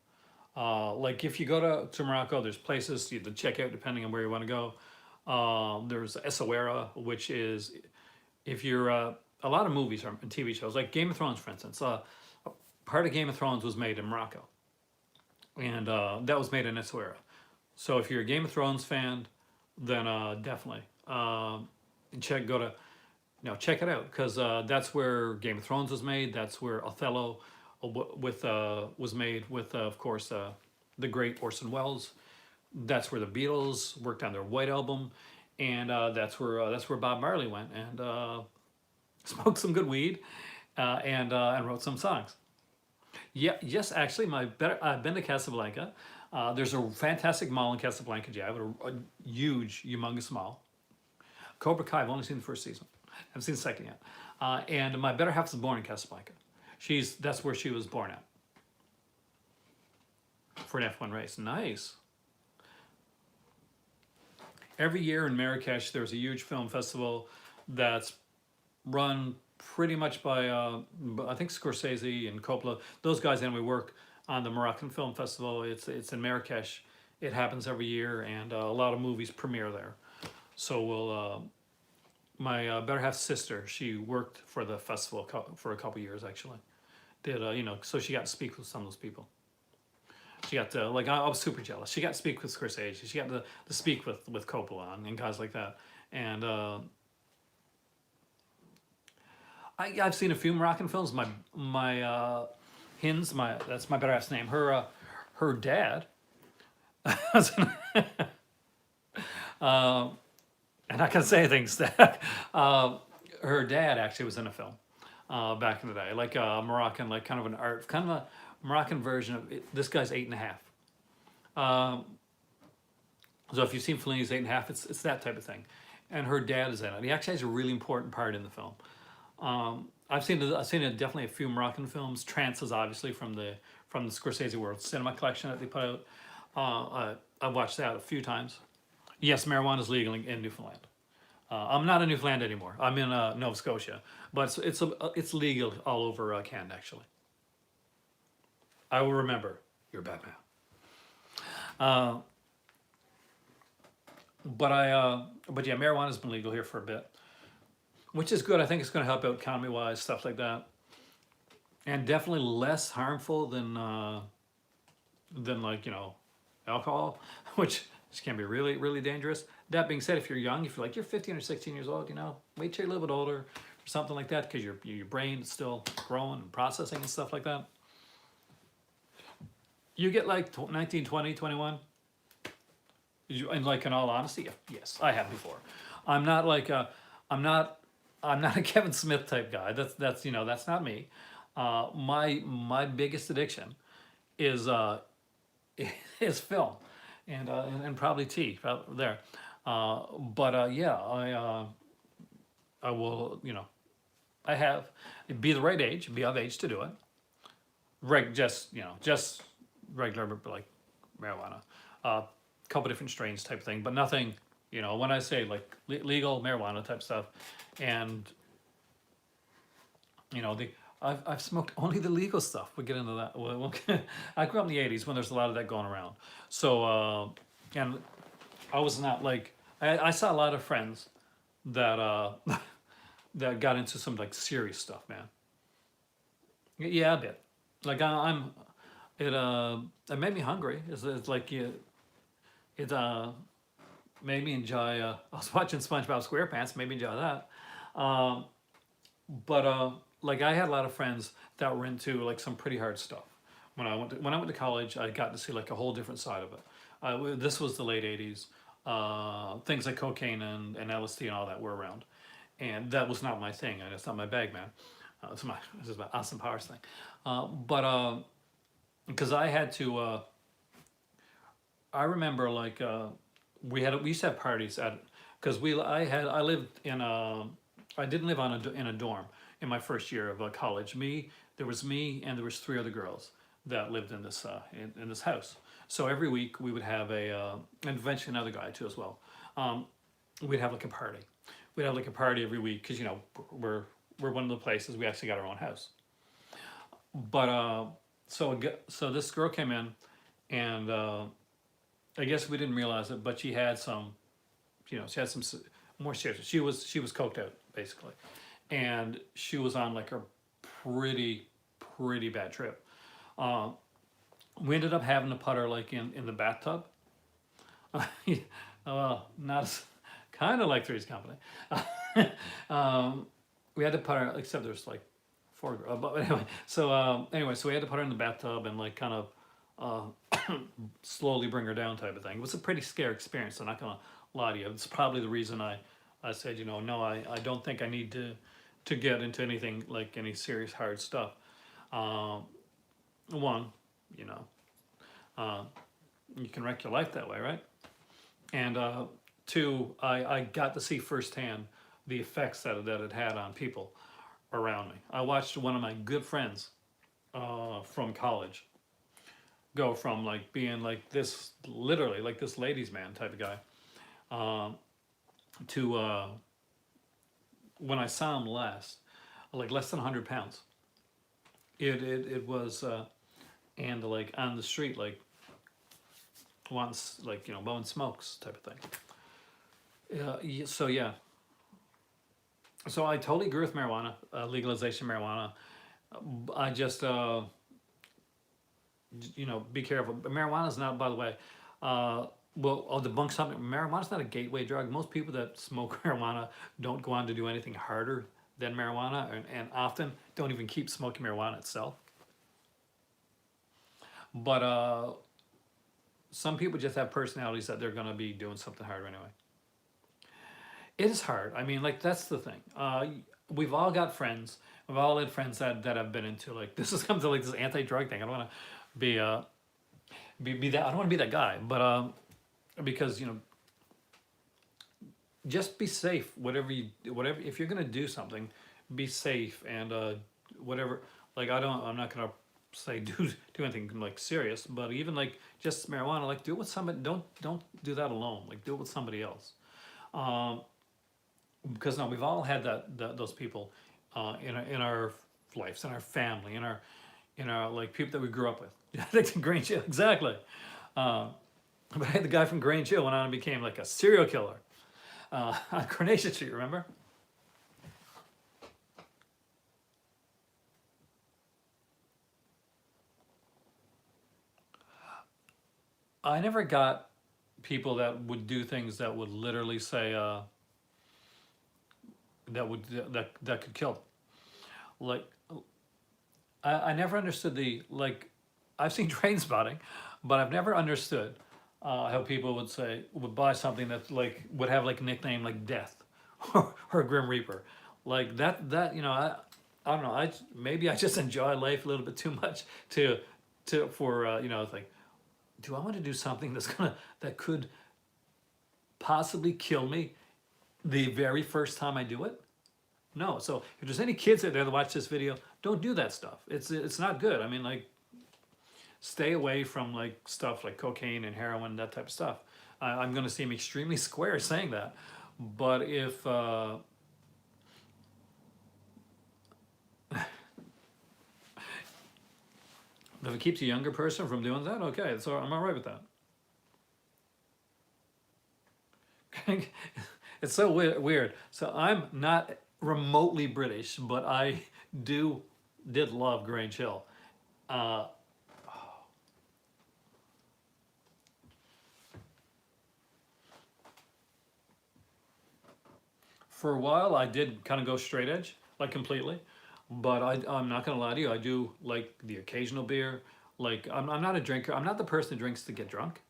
Like if you go to Morocco, there's places to check out depending on where you want to go. There's Essaouira, which is if you're a lot of movies and TV shows, like Game of Thrones, for instance. Part of Game of Thrones was made in Morocco, and that was made in Essaouira. So if you're a Game of Thrones fan, then definitely go to check it out because that's where Game of Thrones was made. That's where Othello was made with of course the great Orson Welles. That's where the Beatles worked on their White Album, and that's where Bob Marley went and smoked some good weed and wrote some songs. Yeah, yes, actually, I've been to Casablanca. There's a fantastic mall in Casablanca, yeah, a huge, humongous mall. Cobra Kai, I've only seen the first season. I haven't seen the second yet. And my better half was born in Casablanca. That's where she was born at for an F1 race. Nice. Every year in Marrakesh, there's a huge film festival that's run pretty much by I think Scorsese and Coppola. Those guys and we work on the Moroccan Film Festival. It's in Marrakesh. It happens every year, and a lot of movies premiere there. So my better half sister, she worked for the festival for a couple years actually. Did so she got to speak with some of those people. She got to I was super jealous. She got to speak with Scorsese. She got to speak with Coppola and guys like that. And I've seen a few Moroccan films. My Hinds, that's my better half's name. Her dad. I'm not gonna say anything. Stack. Her dad actually was in a film back in the day, like a Moroccan, like kind of an art, kind of a Moroccan version of it. This guy's 8.5. So if you've seen Fellini's 8.5, it's that type of thing. And her dad is in it. He actually has a really important part in the film. I've seen definitely a few Moroccan films. Trance is obviously from the Scorsese World Cinema collection that they put out. I've watched that a few times. Yes, marijuana is legal in Newfoundland. I'm not in Newfoundland anymore. I'm in Nova Scotia, but it's legal all over Canada actually. I will remember. You're Batman. But yeah, marijuana's been legal here for a bit, which is good. I think it's going to help out economy wise, stuff like that, and definitely less harmful than like alcohol, which can be really really dangerous. That being said, if you're young, if you're 15 or 16 years old, wait till you're a little bit older or something like that, because your brain is still growing and processing and stuff like that. You get like 19, 20, 21. And like in all honesty, yes, I have before. I'm not like I'm not a Kevin Smith type guy. That's not me. My biggest addiction is is film, and probably tea there. Yeah, I will I have be the right age, be of age to do it. Just regular like marijuana. Couple different strains type thing, but nothing, when I say like legal marijuana type stuff, and I've smoked only the legal stuff. We'll get into that. I grew up in the 80s when there's a lot of that going around. So and I was not like I saw a lot of friends that that got into some like serious stuff, man. Yeah, a bit. Like it made me hungry. It's like it made me enjoy. I was watching SpongeBob SquarePants, made me enjoy that. But like I had a lot of friends that were into like some pretty hard stuff. When I went to college, I got to see like a whole different side of it. This was the late '80s. Things like cocaine and LSD and all that were around, and that was not my thing. And it's not my bag, man. This is my Austin Powers thing. But because I had to. I remember like we used to have parties at because I lived in I didn't live in a dorm in my first year of college. There was me and there was 3 other girls that lived in this in this house. So every week we would have and eventually another guy too as well. We'd have like a party. We'd have like a party every week because we're one of the places we actually got our own house. But so this girl came in. and I guess we didn't realize it, but she had some, she had some more serious. She was coked out basically, and she was on like a pretty pretty bad trip. Uh, we ended up having to put her like in the bathtub. Well, not as, kind of like Three's Company. um, we had to put her, except there's like four, but anyway, so we had to put her in the bathtub and like kind of slowly bring her down type of thing. It was a pretty scary experience. I'm not gonna lie to you. It's probably the reason I said, no, I don't think I need to get into anything like any serious hard stuff. Um, one, you know, uh, you can wreck your life that way, right? And two, I got to see firsthand the effects that it had on people around me. I watched one of my good friends from college go from like being like this, literally like this ladies' man type of guy, to when I saw him last, like less than 100 pounds. It was, and like on the street, like once, like, blowing smokes type of thing. So yeah, so I totally agree with marijuana, legalization of marijuana. I just, be careful. Marijuana is not, by the way, well, I'll debunk something. Marijuana's not a gateway drug. Most people that smoke marijuana don't go on to do anything harder than marijuana, and often don't even keep smoking marijuana itself. But some people just have personalities that they're going to be doing something harder anyway. It is hard. I mean, like, that's the thing. We've all got friends. We've all had friends that have been into, like, this has come to like this anti-drug thing. I don't want to be that. I don't want to be that guy, but because just be safe. Whatever. If you're gonna do something, be safe and whatever. Like, I'm not gonna say do anything like serious, but even like just marijuana, like do it with somebody. Don't do that alone. Like, do it with somebody else. Um, because no, we've all had those people in our lives, in our family, in our like people that we grew up with. Like the Grange Hill, exactly. Uh, but the guy from Grange Hill went on and became like a serial killer on Coronation Street. Remember? I never got people that would do things that would literally say that could kill them. Like, I never understood the, like, I've seen train spotting, but I've never understood how people would buy something that like would have like a nickname like Death or Grim Reaper, like I don't know. Maybe I just enjoy life a little bit too much for it's like, do I want to do something that could possibly kill me the very first time I do it? No. So if there's any kids out there that watch this video, don't do that stuff. It's not good. I mean, like, stay away from like stuff like cocaine and heroin, that type of stuff. I'm going to seem extremely square saying that, but if it keeps a younger person from doing that, okay, so I'm all right with that. It's so weird. So I'm not remotely British, but I did love Grange Hill. Uh, for a while, I did kind of go straight edge, like completely. But I'm not gonna lie to you. I do like the occasional beer. Like, I'm not a drinker. I'm not the person who drinks to get drunk.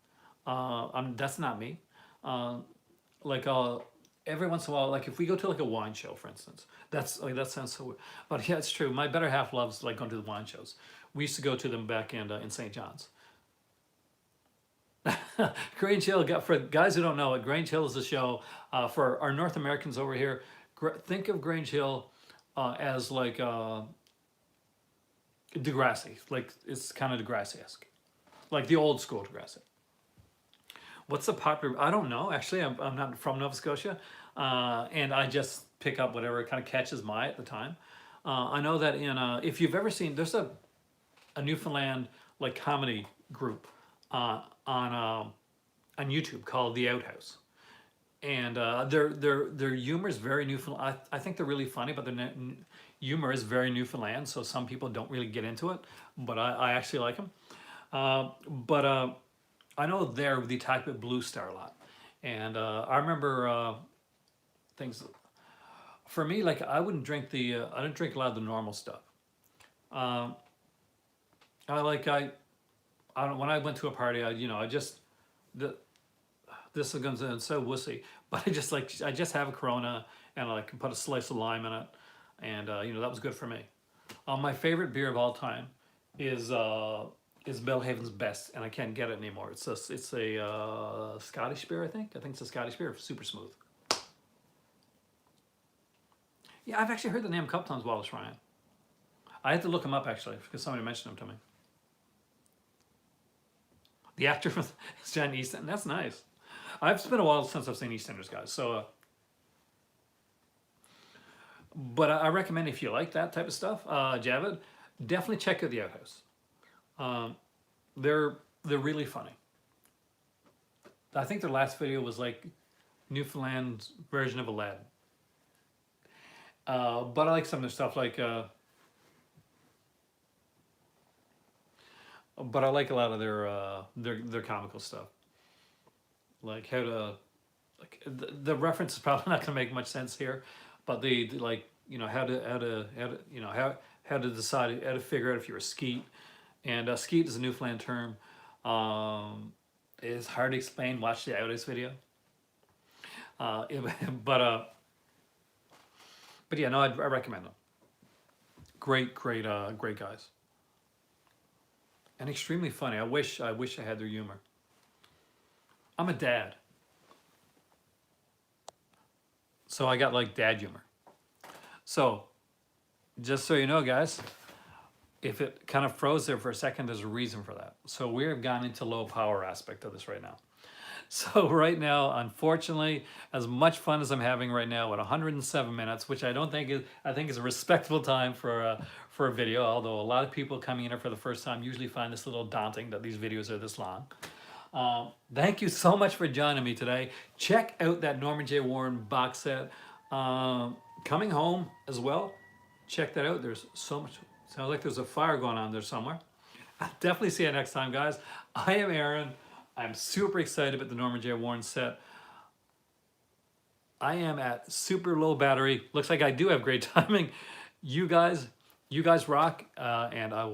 That's not me. Uh, like every once in a while, like if we go to like a wine show, for instance, that's like, that sounds so weird, but yeah, it's true. My better half loves like going to the wine shows. We used to go to them back in St. John's. Grange Hill, for guys who don't know it, Grange Hill is a show for our North Americans over here. Think of Grange Hill as like Degrassi, like it's kind of Degrassi-esque, like the old school Degrassi. What's the popular? I don't know. Actually, I'm not from Nova Scotia, and I just pick up whatever kind of catches my eye at the time. I know that if you've ever seen, there's a Newfoundland like comedy group on YouTube called The Outhouse, and their humor is very Newfoundland. I think they're really funny, but their humor is very Newfoundland. So some people don't really get into it, but I actually like them. But I know they attack with Blue Star a lot, and I remember things. For me, like I wouldn't drink I don't drink a lot of the normal stuff. Um, I like I don't, when I went to a party, I just the this is gonna sound so wussy, but I just have a Corona and I can put a slice of lime in it, and that was good for me. My favorite beer of all time is Bellhaven's Best, and I can't get it anymore. It's a Scottish beer, I think. I think it's a Scottish beer, super smooth. Yeah, I've actually heard the name a couple times while I was trying. I had to look him up actually because somebody mentioned him to me. The actor is John Easton. That's nice. It's been a while since I've seen EastEnders, guys. So, but I recommend if you like that type of stuff, Javid, definitely check out The Outhouse. Um, they're really funny. I think their last video was like Newfoundland's version of Aladdin. But I like some of their stuff, like. But I like a lot of their comical stuff, like how to like the reference is probably not going to make much sense here, but the like how to decide how to figure out if you're a skeet, and skeet is a Newfoundland term. It's hard to explain. Watch the Outhouse video. It- but uh, but yeah, no, I recommend them. Great guys, and extremely funny. I wish I had their humor. I'm a dad, so I got like dad humor. So just so you know, guys, if it kind of froze there for a second, there's a reason for that. So we have gone into low power aspect of this right now. So right now, unfortunately, as much fun as I'm having right now at 107 minutes, which I don't think is, I think is a respectable time for a video. Although a lot of people coming in here for the first time usually find this a little daunting that these videos are this long. Thank you so much for joining me today. Check out that Norman J. Warren box set. Coming home as well. Check that out. There's so much. Sounds like there's a fire going on there somewhere. I'll definitely see you next time, guys. I am Aaron. I'm super excited about the Norman J. Warren set. I am at super low battery. Looks like I do have great timing. You guys rock, and I will.